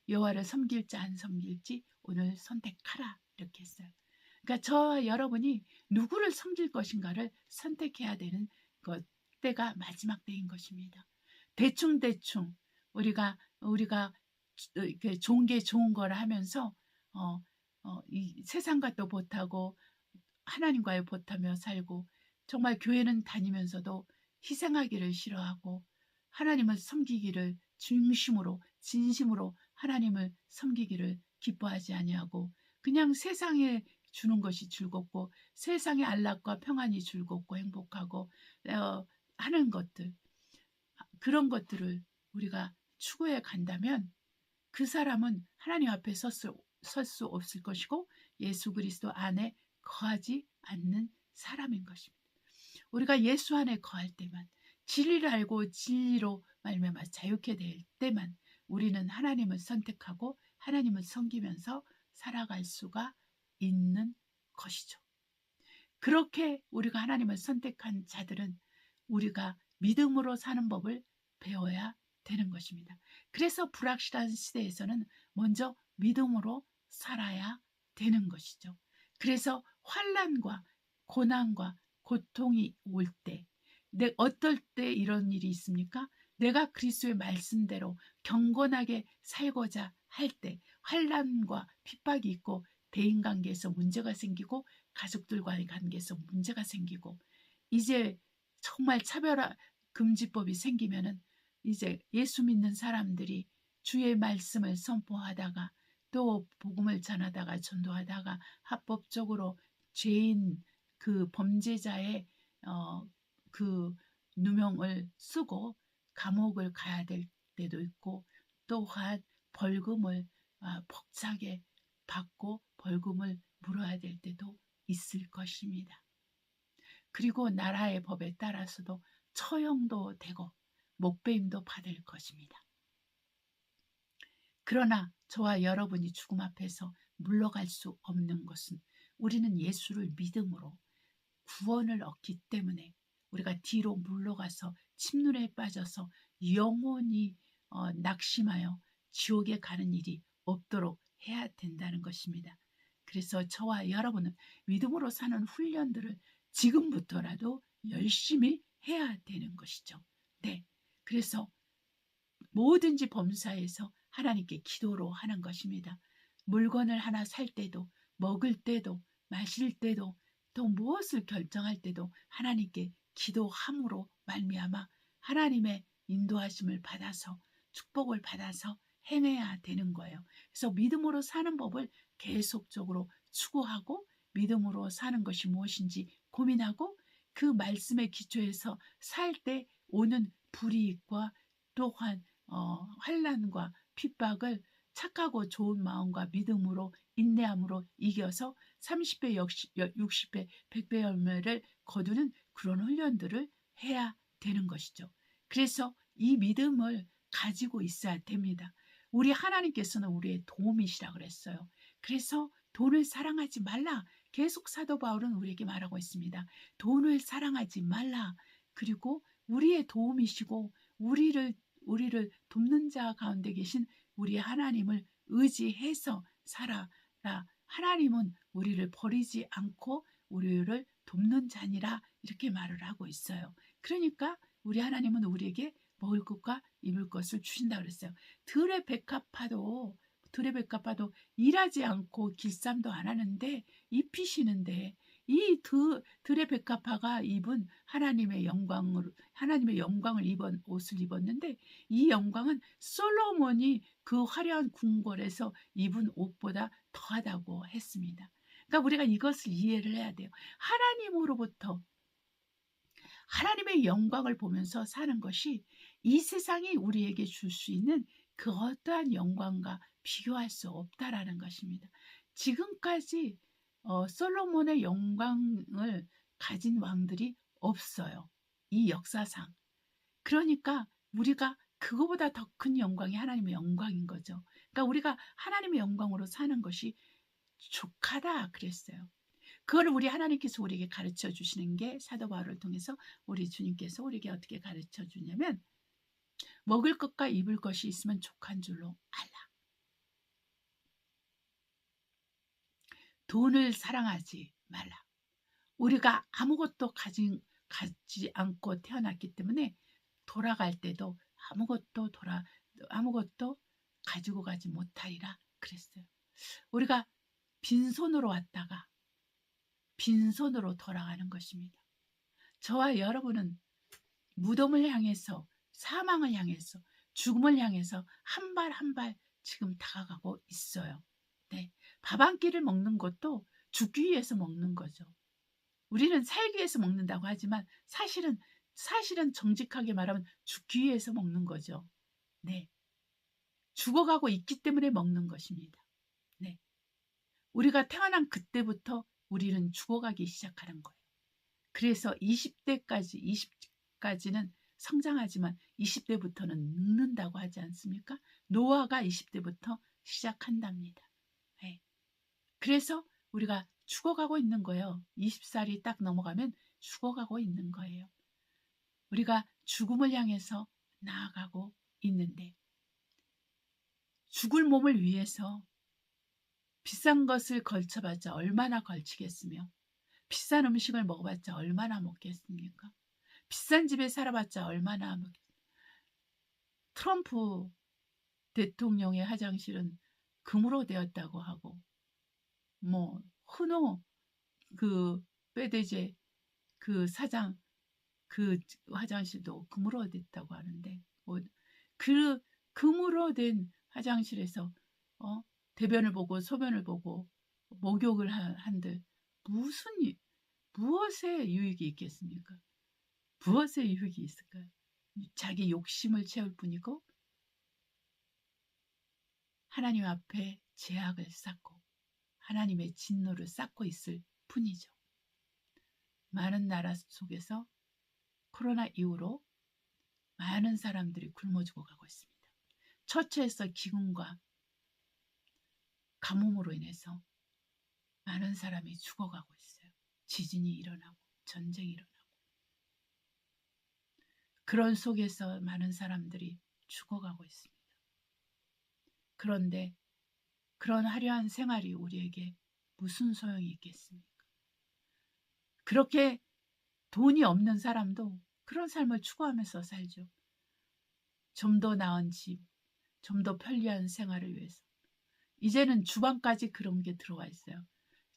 여호와를 섬길지 안 섬길지 오늘 선택하라. 이렇게 했어요. 그러니까 저와 여러분이 누구를 섬길 것인가를 선택해야 되는 것, 때가 마지막 때인 것입니다. 대충 우리가 이렇게 좋은 게 좋은 거를 하면서 이 세상과 또 보타고 하나님과의 보타며 살고, 정말 교회는 다니면서도 희생하기를 싫어하고 하나님을 섬기기를 중심으로 진심으로 하나님을 섬기기를 기뻐하지 아니하고, 그냥 세상에 주는 것이 즐겁고 세상의 안락과 평안이 즐겁고 행복하고 하는 것들, 그런 것들을 우리가 추구해 간다면 그 사람은 하나님 앞에 설 수 없을 것이고 예수 그리스도 안에 거하지 않는 사람인 것입니다. 우리가 예수 안에 거할 때만, 진리를 알고 진리로 말미암아 자유케 될 때만 우리는 하나님을 선택하고 하나님을 섬기면서 살아갈 수가 있는 것이죠. 그렇게 우리가 하나님을 선택한 자들은 우리가 믿음으로 사는 법을 배워야 되는 것입니다. 그래서 불확실한 시대에서는 먼저 믿음으로 살아야 되는 것이죠. 그래서 환난과 고난과 고통이 올 때, 어떨 때 이런 일이 있습니까? 내가 그리스도의 말씀대로 경건하게 살고자 할 때 환난과 핍박이 있고 대인관계에서 문제가 생기고 가족들과의 관계에서 문제가 생기고, 이제 정말 차별화 금지법이 생기면은 이제 예수 믿는 사람들이 주의 말씀을 선포하다가 또 복음을 전하다가 전도하다가 합법적으로 죄인, 그 범죄자의 그 누명을 쓰고 감옥을 가야 될 때도 있고, 또한 벌금을 벅차게 받고 벌금을 물어야 될 때도 있을 것입니다. 그리고 나라의 법에 따라서도 처형도 되고 목배임도 받을 것입니다. 그러나 저와 여러분이 죽음 앞에서 물러갈 수 없는 것은 우리는 예수를 믿음으로 구원을 얻기 때문에 우리가 뒤로 물러가서 침륜에 빠져서 영원히 낙심하여 지옥에 가는 일이 없도록 해야 된다는 것입니다. 그래서 저와 여러분은 믿음으로 사는 훈련들을 지금부터라도 열심히 해야 되는 것이죠. 네. 그래서 뭐든지 범사에서 하나님께 기도로 하는 것입니다. 물건을 하나 살 때도, 먹을 때도, 마실 때도, 또 무엇을 결정할 때도 하나님께 기도함으로 말미암아 하나님의 인도하심을 받아서 축복을 받아서 행해야 되는 거예요. 그래서 믿음으로 사는 법을 계속적으로 추구하고 믿음으로 사는 것이 무엇인지 고민하고 그 말씀의 기초에서 살 때 오는 불이익과 또한 환난과 핍박을 착하고 좋은 마음과 믿음으로 인내함으로 이겨서 30배, 60배, 100배 열매를 거두는 그런 훈련들을 해야 되는 것이죠. 그래서 이 믿음을 가지고 있어야 됩니다. 우리 하나님께서는 우리의 도움이시라 그랬어요. 그래서 돈을 사랑하지 말라. 계속 사도 바울은 우리에게 말하고 있습니다. 돈을 사랑하지 말라. 그리고 우리의 도움이시고 우리를 돕는 자 가운데 계신 우리 하나님을 의지해서 살아라. 하나님은 우리를 버리지 않고 우리를 돕는 자니라 이렇게 말을 하고 있어요. 그러니까 우리 하나님은 우리에게 먹을 것과 입을 것을 주신다 그랬어요. 들의 백합화도 일하지 않고 길쌈도 안 하는데 입히시는데 이 들의 백합화가 입은 하나님의 영광을 입은 옷을 입었는데 이 영광은 솔로몬이 그 화려한 궁궐에서 입은 옷보다 더하다고 했습니다. 그러니까 우리가 이것을 이해를 해야 돼요. 하나님으로부터 하나님의 영광을 보면서 사는 것이 이 세상이 우리에게 줄 수 있는 그 어떠한 영광과 비교할 수 없다라는 것입니다. 지금까지 솔로몬의 영광을 가진 왕들이 없어요. 이 역사상. 그러니까 우리가 그거보다 더 큰 영광이 하나님의 영광인 거죠. 그러니까 우리가 하나님의 영광으로 사는 것이 족하다 그랬어요. 그걸 우리 하나님께서 우리에게 가르쳐 주시는 게 사도 바울을 통해서 우리 주님께서 우리에게 어떻게 가르쳐 주냐면 먹을 것과 입을 것이 있으면 족한 줄로 알라. 돈을 사랑하지 말라. 우리가 아무것도 가지 않고 태어났기 때문에 돌아갈 때도 아무것도 가지고 가지 못하리라 그랬어요. 우리가 빈손으로 왔다가 빈손으로 돌아가는 것입니다. 저와 여러분은 무덤을 향해서 사망을 향해서 죽음을 향해서 한 발 한 발 지금 다가가고 있어요. 네, 밥 한 끼를 먹는 것도 죽기 위해서 먹는 거죠. 우리는 살기 위해서 먹는다고 하지만 사실은 정직하게 말하면 죽기 위해서 먹는 거죠. 네, 죽어가고 있기 때문에 먹는 것입니다. 네, 우리가 태어난 그때부터 우리는 죽어가기 시작하는 거예요. 그래서 20까지는 성장하지만 20대부터는 늙는다고 하지 않습니까? 노화가 20대부터 시작한답니다. 네. 그래서 우리가 죽어가고 있는 거예요. 20살이 딱 넘어가면 죽어가고 있는 거예요. 우리가 죽음을 향해서 나아가고 있는데 죽을 몸을 위해서 비싼 것을 걸쳐봤자 얼마나 걸치겠으며 비싼 음식을 먹어봤자 얼마나 먹겠습니까? 비싼 집에 살아봤자 얼마나 먹겠습니까? 트럼프 대통령의 화장실은 금으로 되었다고 하고 흐노 그 빼데제 그 사장 그 화장실도 금으로 됐다고 하는데 그 금으로 된 화장실에서 대변을 보고 소변을 보고 목욕을 한들 무엇에 유익이 있겠습니까? 무엇에 유익이 있을까요? 자기 욕심을 채울 뿐이고 하나님 앞에 죄악을 쌓고 하나님의 진노를 쌓고 있을 뿐이죠. 많은 나라 속에서 코로나 이후로 많은 사람들이 굶어 죽어가고 있습니다. 처처에서 기근과 가뭄으로 인해서 많은 사람이 죽어가고 있어요. 지진이 일어나고 전쟁이 일어나고 그런 속에서 많은 사람들이 죽어가고 있습니다. 그런데 그런 화려한 생활이 우리에게 무슨 소용이 있겠습니까? 그렇게 돈이 없는 사람도 그런 삶을 추구하면서 살죠. 좀 더 나은 집, 좀 더 편리한 생활을 위해서. 이제는 주방까지 그런 게 들어와 있어요.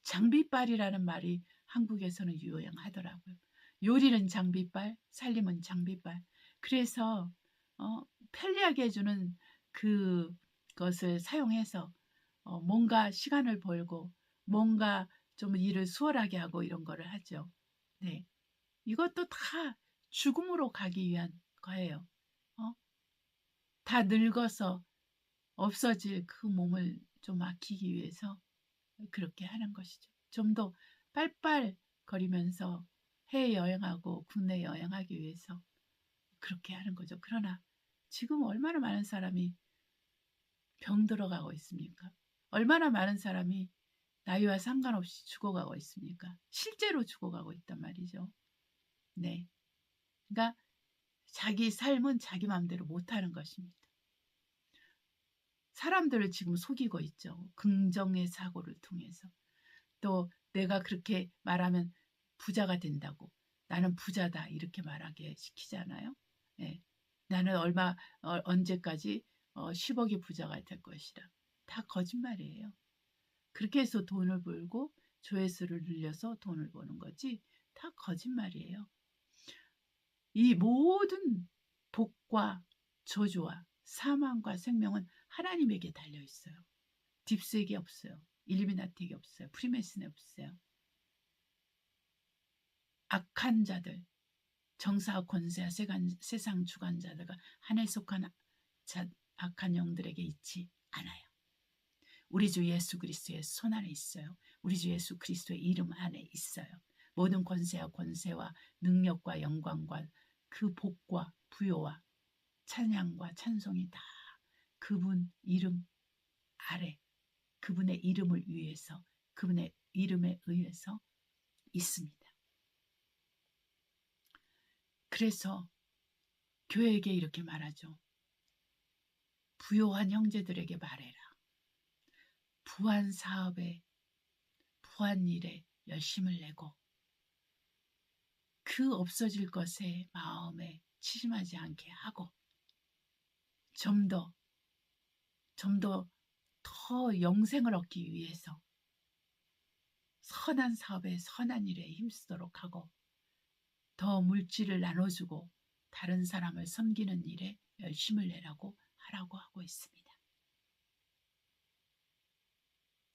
장비빨이라는 말이 한국에서는 유행하더라고요. 요리는 장비빨, 살림은 장비빨. 그래서 편리하게 해주는 그것을 사용해서 뭔가 시간을 벌고 뭔가 좀 일을 수월하게 하고 이런 거를 하죠. 네, 이것도 다 죽음으로 가기 위한 거예요. 어? 다 늙어서 없어질 그 몸을 좀 아끼기 위해서 그렇게 하는 것이죠. 좀 더 빨빨 거리면서 해외여행하고 국내 여행하기 위해서 그렇게 하는 거죠. 그러나 지금 얼마나 많은 사람이 병들어가고 있습니까? 얼마나 많은 사람이 나이와 상관없이 죽어가고 있습니까? 실제로 죽어가고 있단 말이죠. 네. 그러니까 자기 삶은 자기 마음대로 못하는 것입니다. 사람들을 지금 속이고 있죠. 긍정의 사고를 통해서. 또 내가 그렇게 말하면 부자가 된다고. 나는 부자다. 이렇게 말하게 시키잖아요. 네. 나는 언제까지 10억의 부자가 될 것이라. 다 거짓말이에요. 그렇게 해서 돈을 벌고 조회수를 늘려서 돈을 버는 거지. 다 거짓말이에요. 이 모든 복과 저주와 사망과 생명은 하나님에게 달려 있어요. 딥스에게 없어요. 일루미나티에게 없어요. 프리메슨에 없어요. 악한 자들, 정사와 권세와 세상 주관자들과 하늘에 속한 악한 영들에게 있지 않아요. 우리 주 예수 그리스도의 손 안에 있어요. 우리 주 예수 그리스도의 이름 안에 있어요. 모든 권세와 능력과 영광과 그 복과 부요와 찬양과 찬송이 다 그분 이름 아래, 그분의 이름을 위해서, 그분의 이름에 의해서 있습니다. 그래서 교회에게 이렇게 말하죠. 부요한 형제들에게 말해라. 부한 사업에, 부한 일에 열심을 내고 그 없어질 것에 마음에 치심하지 않게 하고 좀 더 영생을 얻기 위해서 선한 사업에 선한 일에 힘쓰도록 하고 더 물질을 나눠주고 다른 사람을 섬기는 일에 열심을 내라고 하라고 하고 있습니다.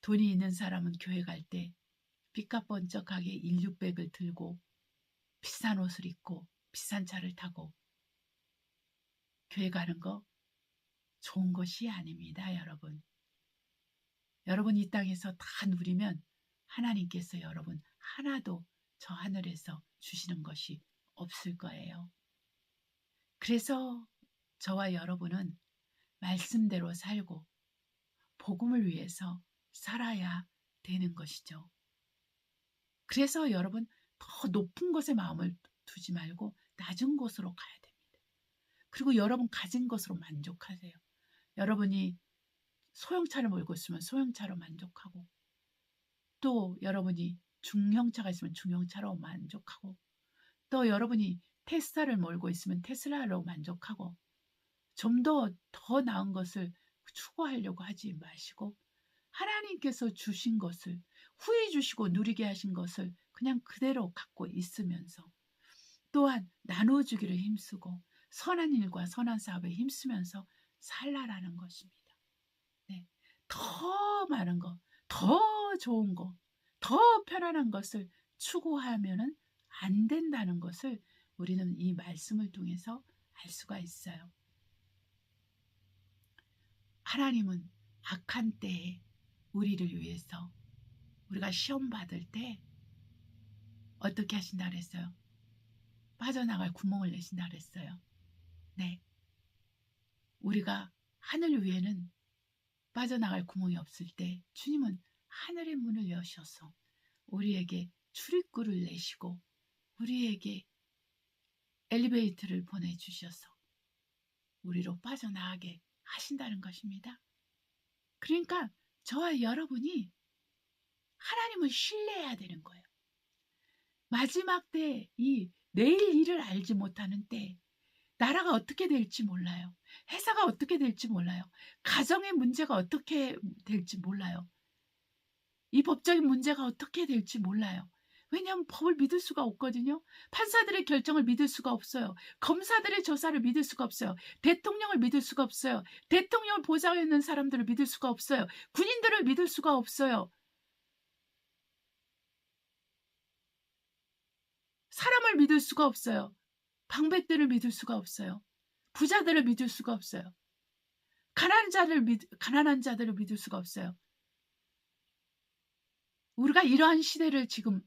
돈이 있는 사람은 교회 갈 때 삐까번쩍하게 1600을 들고 비싼 옷을 입고 비싼 차를 타고 교회 가는 거 좋은 것이 아닙니다, 여러분. 여러분 이 땅에서 다 누리면 하나님께서 여러분 하나도 저 하늘에서 주시는 것이 없을 거예요. 그래서 저와 여러분은 말씀대로 살고 복음을 위해서 살아야 되는 것이죠. 그래서 여러분 더 높은 곳에 마음을 두지 말고 낮은 곳으로 가야 됩니다. 그리고 여러분 가진 것으로 만족하세요. 여러분이 소형차를 몰고 있으면 소형차로 만족하고 또 여러분이 중형차가 있으면 중형차로 만족하고 또 여러분이 테슬라를 몰고 있으면 테슬라로 만족하고 좀 더 나은 것을 추구하려고 하지 마시고 하나님께서 주신 것을 후히 주시고 누리게 하신 것을 그냥 그대로 갖고 있으면서 또한 나눠주기를 힘쓰고 선한 일과 선한 사업에 힘쓰면서 살라라는 것입니다. 네. 더 많은 것, 더 좋은 것, 더 편안한 것을 추구하면은 안 된다는 것을 우리는 이 말씀을 통해서 알 수가 있어요. 하나님은 악한 때에 우리를 위해서 우리가 시험 받을 때 어떻게 하신다 그랬어요? 빠져나갈 구멍을 내신다 그랬어요. 네. 우리가 하늘 위에는 빠져나갈 구멍이 없을 때 주님은 하늘의 문을 여셔서 우리에게 출입구를 내시고 우리에게 엘리베이터를 보내주셔서 우리로 빠져나가게 하신다는 것입니다. 그러니까 저와 여러분이 하나님을 신뢰해야 되는 거예요. 마지막 때, 이 내일 일을 알지 못하는 때, 나라가 어떻게 될지 몰라요. 회사가 어떻게 될지 몰라요. 가정의 문제가 어떻게 될지 몰라요. 이 법적인 문제가 어떻게 될지 몰라요. 왜냐하면 법을 믿을 수가 없거든요. 판사들의 결정을 믿을 수가 없어요. 검사들의 조사를 믿을 수가 없어요. 대통령을 믿을 수가 없어요. 대통령을 보좌에 있는 사람들을 믿을 수가 없어요. 군인들을 믿을 수가 없어요. 사람을 믿을 수가 없어요. 방백들을 믿을 수가 없어요. 부자들을 믿을 수가 없어요. 가난한 자들을 믿을 수가 없어요. 우리가 이러한 시대를 지금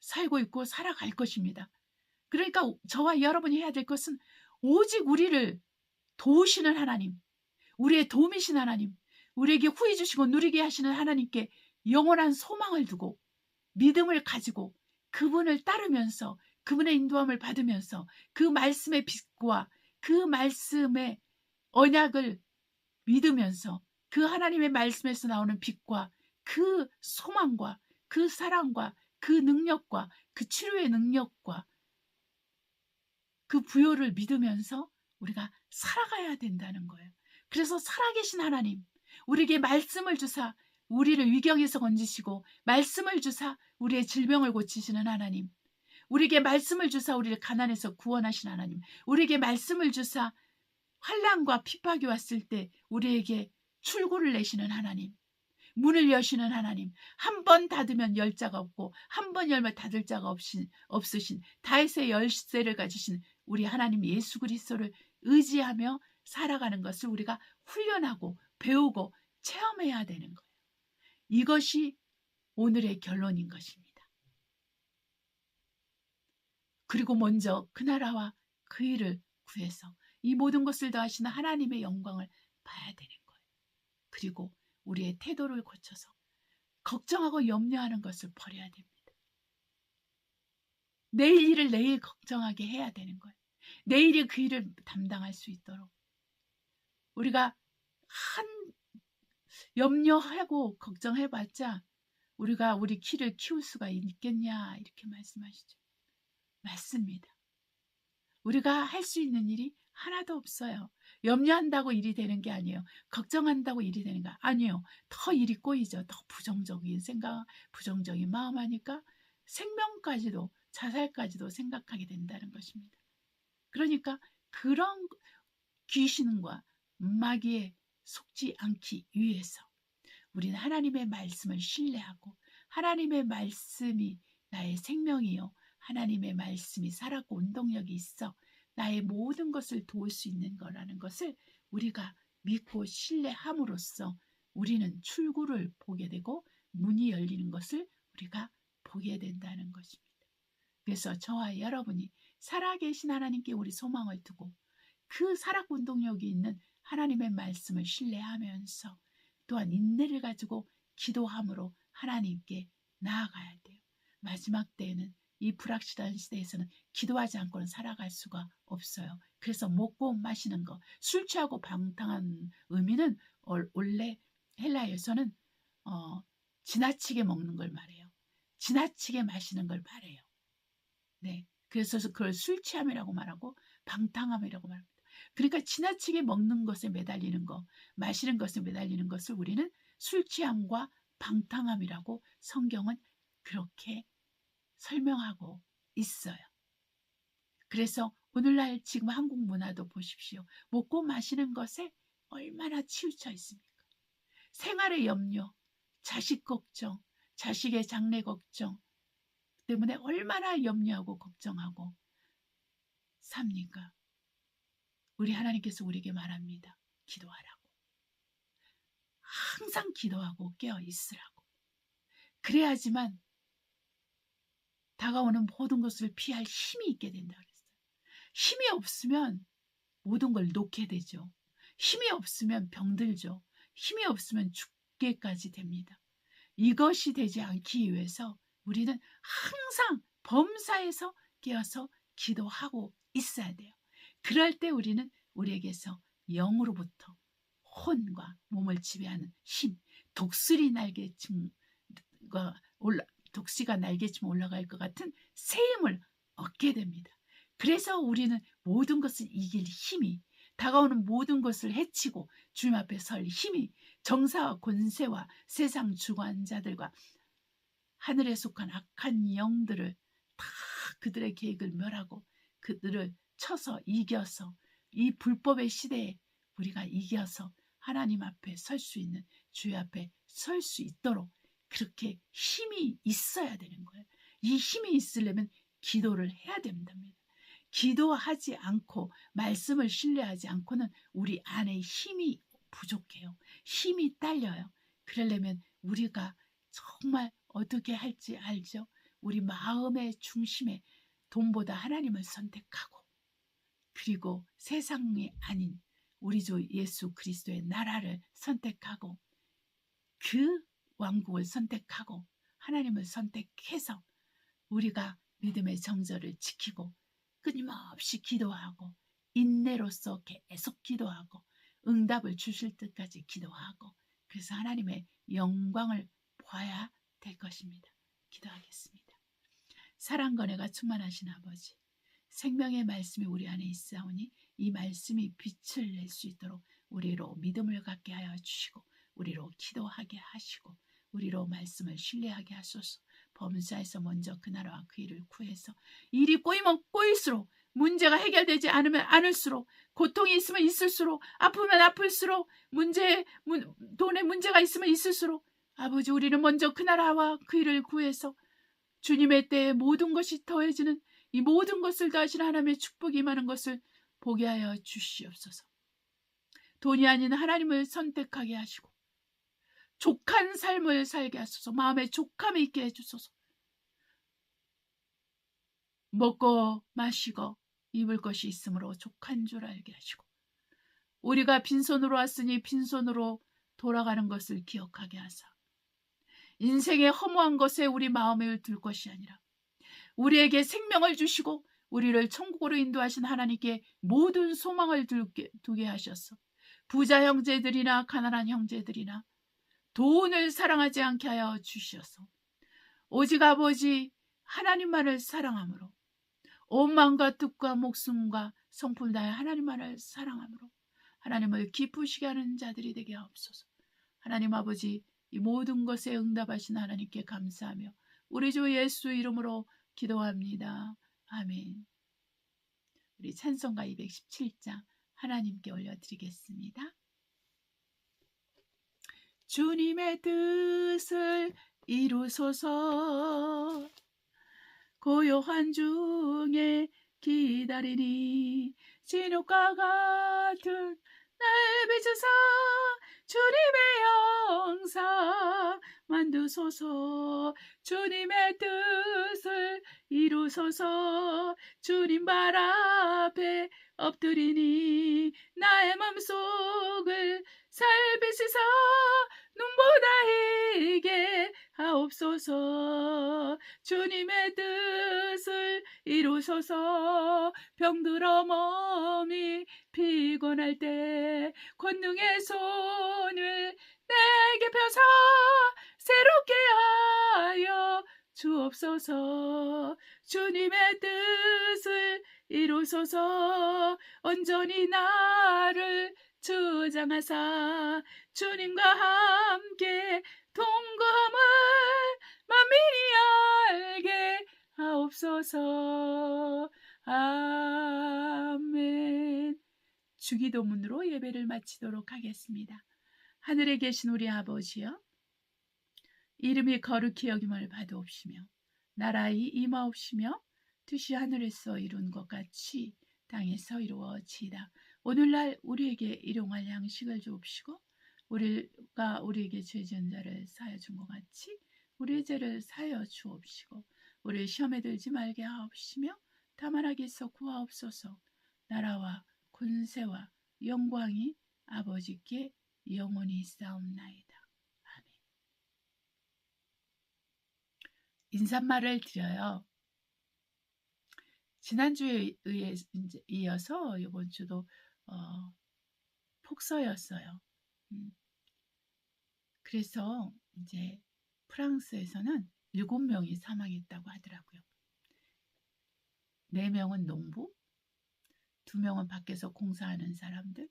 살고 있고 살아갈 것입니다. 그러니까 저와 여러분이 해야 될 것은 오직 우리를 도우시는 하나님, 우리의 도움이신 하나님, 우리에게 후히 주시고 누리게 하시는 하나님께 영원한 소망을 두고 믿음을 가지고 그분을 따르면서 그분의 인도함을 받으면서 그 말씀의 빛과 그 말씀의 언약을 믿으면서 그 하나님의 말씀에서 나오는 빛과 그 소망과 그 사랑과 그 능력과 그 치료의 능력과 그 부요를 믿으면서 우리가 살아가야 된다는 거예요. 그래서 살아계신 하나님, 우리에게 말씀을 주사 우리를 위경에서 건지시고 말씀을 주사 우리의 질병을 고치시는 하나님, 우리에게 말씀을 주사 우리를 가난에서 구원하신 하나님, 우리에게 말씀을 주사 환난과 핍박이 왔을 때 우리에게 출구를 내시는 하나님, 문을 여시는 하나님, 한 번 닫으면 열 자가 없고 한 번 열면 닫을 자가 없으신 다윗의 열쇠를 가지신 우리 하나님 예수 그리스도를 의지하며 살아가는 것을 우리가 훈련하고 배우고 체험해야 되는 거예요. 이것이 오늘의 결론인 것입니다. 그리고 먼저 그 나라와 그 일을 구해서 이 모든 것을 더하시는 하나님의 영광을 봐야 되는 거예요. 그리고 우리의 태도를 고쳐서 걱정하고 염려하는 것을 버려야 됩니다. 내일 일을 내일 걱정하게 해야 되는 거예요. 내일이 그 일을 담당할 수 있도록 우리가 한 염려하고 걱정해봤자 우리가 우리 키를 키울 수가 있겠냐 이렇게 말씀하시죠. 맞습니다. 우리가 할 수 있는 일이 하나도 없어요. 염려한다고 일이 되는 게 아니에요. 걱정한다고 일이 되는 거 아니에요. 더 일이 꼬이죠. 더 부정적인 생각, 부정적인 마음 하니까 생명까지도 자살까지도 생각하게 된다는 것입니다. 그러니까 그런 귀신과 마귀에 속지 않기 위해서 우리는 하나님의 말씀을 신뢰하고 하나님의 말씀이 나의 생명이요. 하나님의 말씀이 살았고 운동력이 있어 나의 모든 것을 도울 수 있는 거라는 것을 우리가 믿고 신뢰함으로써 우리는 출구를 보게 되고 문이 열리는 것을 우리가 보게 된다는 것입니다. 그래서 저와 여러분이 살아계신 하나님께 우리 소망을 두고 그 살아있고 운동력이 있는 하나님의 말씀을 신뢰하면서 또한 인내를 가지고 기도함으로 하나님께 나아가야 돼요. 마지막 때에는 이 불확실한 시대에서는 기도하지 않고는 살아갈 수가 없어요. 그래서 먹고 마시는 거, 술 취하고 방탕한 의미는 원래 헬라에서는 지나치게 먹는 걸 말해요. 지나치게 마시는 걸 말해요. 네, 그래서 그걸 술 취함이라고 말하고 방탕함이라고 말합니다. 그러니까 지나치게 먹는 것에 매달리는 거, 마시는 것에 매달리는 것을 우리는 술 취함과 방탕함이라고 성경은 그렇게 설명하고 있어요. 그래서 오늘날 지금 한국 문화도 보십시오. 먹고 마시는 것에 얼마나 치우쳐 있습니까? 생활의 염려, 자식 걱정, 자식의 장래 걱정 때문에 얼마나 염려하고 걱정하고 삽니까? 우리 하나님께서 우리에게 말합니다. 기도하라고. 항상 기도하고 깨어 있으라고. 그래야지만 다가오는 모든 것을 피할 힘이 있게 된다 그랬어요. 힘이 없으면 모든 걸 놓게 되죠. 힘이 없으면 병들죠. 힘이 없으면 죽게까지 됩니다. 이것이 되지 않기 위해서 우리는 항상 범사에서 깨어서 기도하고 있어야 돼요. 그럴 때 우리는 우리에게서 영으로부터 혼과 몸을 지배하는 힘, 독수리 날개침과 독시가 날개쯤 올라갈 것 같은 새 힘을 얻게 됩니다. 그래서 우리는 모든 것을 이길 힘이, 다가오는 모든 것을 해치고 주님 앞에 설 힘이, 정사와 권세와 세상 주관자들과 하늘에 속한 악한 영들을 다 그들의 계획을 멸하고 그들을 쳐서 이겨서 이 불법의 시대에 우리가 이겨서 하나님 앞에 설 수 있는, 주의 앞에 설 수 있도록 그렇게 힘이 있어야 되는 거예요. 이 힘이 있으려면 기도를 해야 된답니다. 기도하지 않고 말씀을 신뢰하지 않고는 우리 안에 힘이 부족해요. 힘이 딸려요. 그러려면 우리가 정말 어떻게 할지 알죠? 우리 마음의 중심에 돈보다 하나님을 선택하고, 그리고 세상이 아닌 우리 주 예수 그리스도의 나라를 선택하고, 그 왕국을 선택하고 하나님을 선택해서 우리가 믿음의 정절을 지키고 끊임없이 기도하고 인내로서 계속 기도하고 응답을 주실 때까지 기도하고, 그래서 하나님의 영광을 봐야 될 것입니다. 기도하겠습니다. 사랑과 은혜가 충만하신 아버지, 생명의 말씀이 우리 안에 있사오니 이 말씀이 빛을 낼 수 있도록 우리로 믿음을 갖게 하여 주시고, 우리로 기도하게 하시고, 우리로 말씀을 신뢰하게 하소서. 범사에서 먼저 그 나라와 그 일을 구해서 일이 꼬이면 꼬일수록, 문제가 해결되지 않으면 않을수록, 고통이 있으면 있을수록, 아프면 아플수록, 돈에 문제가 있으면 있을수록, 아버지, 우리는 먼저 그 나라와 그 일을 구해서 주님의 때에 모든 것이 더해지는 이 모든 것을 다하신 하나님의 축복이 임하는 것을 보게 하여 주시옵소서. 돈이 아닌 하나님을 선택하게 하시고 족한 삶을 살게 하소서. 마음에 족함이 있게 해주소서. 먹고 마시고 입을 것이 있으므로 족한 줄 알게 하시고, 우리가 빈손으로 왔으니 빈손으로 돌아가는 것을 기억하게 하사 인생의 허무한 것에 우리 마음을 둘 것이 아니라 우리에게 생명을 주시고 우리를 천국으로 인도하신 하나님께 모든 소망을 두게 하셔서 부자 형제들이나 가난한 형제들이나 돈을 사랑하지 않게 하여 주시어서 오직 아버지 하나님만을 사랑함으로 온 마음과 뜻과 목숨과 성품 다해 하나님만을 사랑함으로 하나님을 기쁘시게 하는 자들이 되게 하옵소서. 하나님 아버지, 이 모든 것에 응답하신 하나님께 감사하며 우리 주 예수 이름으로 기도합니다. 아멘. 우리 찬송가 217장 하나님께 올려드리겠습니다. 주님의 뜻을 이루소서. 고요한 중에 기다리니 진흙과 같은 날 비추사 주님의 영상 만드소서. 주님의 뜻을 이루소서. 주님 발 앞에 엎드리니 나의 맘속을 살피시사 눈보다 희게 하옵소서. 주님의 뜻을 이루소서. 병들어 몸이 피곤할 때 권능의 손을 내게 펴서 새롭게 하여 주옵소서. 주님의 뜻을 이루소서. 온전히 나를 주장하사 주님과 함께 동거함을 만민이 알게 하옵소서. 아멘. 주기도문으로 예배를 마치도록 하겠습니다. 하늘에 계신 우리 아버지여, 이름이 거룩히 여김을 받으옵시며 나라의 임하옵시며 뜻이 하늘에서 이룬 것 같이 땅에서 이루어지이다. 오늘날 우리에게 일용할 양식을 주옵시고 우리가 우리에게 죄 지은 자를 사하여 준 것 같이 우리의 죄를 사하여 주옵시고 우리를 시험에 들지 말게 하옵시며 다만 악에서 구하옵소서. 나라와 권세와 영광이 아버지께 영원히 있사옵나이다. 아멘. 인사말을 드려요. 지난주에 이어서 이번 주도 폭서였어요. 그래서 이제 프랑스에서는 7명이 사망했다고 하더라고요. 4명은 농부, 2명은 밖에서 공사하는 사람들,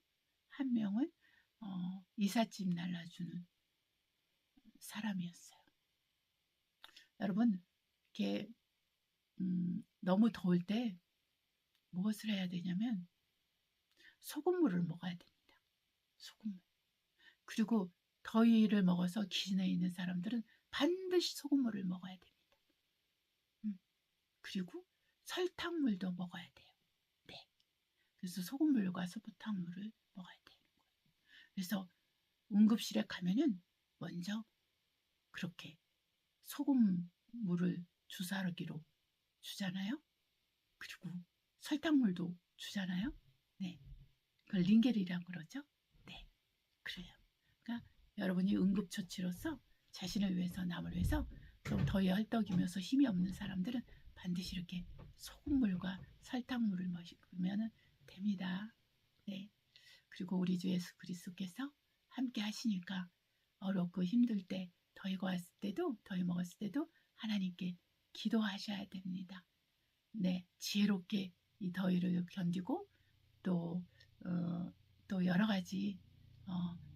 1명은 이삿짐 날라주는 사람이었어요. 여러분, 이렇게 너무 더울 때 무엇을 해야 되냐면 소금물을 먹어야 됩니다. 소금물. 그리고 더위를 먹어서 기진해 있는 사람들은 반드시 소금물을 먹어야 됩니다. 그리고 설탕물도 먹어야 돼요. 네. 그래서 소금물과 설탕물을 먹어야 되는 거예요. 그래서 응급실에 가면은 먼저 그렇게 소금물을 주사기로 주잖아요. 그리고 설탕물도 주잖아요. 네. 그걸 링겔이라고 그러죠. 네. 그래요. 그러니까 여러분이 응급처치로서 자신을 위해서 남을 위해서 좀 더위에 헐떡이면서 힘이 없는 사람들은 반드시 이렇게 소금물과 설탕물을 마시면 됩니다. 네. 그리고 우리 주 예수 그리스도께서 함께 하시니까 어렵고 힘들 때 더위가 왔을 때도 더위 먹었을 때도 하나님께 기도하셔야 됩니다. 네, 지혜롭게 이 더위를 견디고 또 여러 가지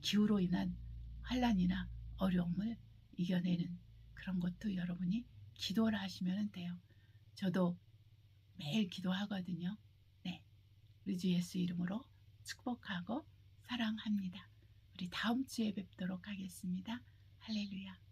기후로 인한 환란이나 어려움을 이겨내는 그런 것도 여러분이 기도를 하시면 돼요. 저도 매일 기도하거든요. 네, 우리 주 예수 이름으로 축복하고 사랑합니다. 우리 다음 주에 뵙도록 하겠습니다. 할렐루야.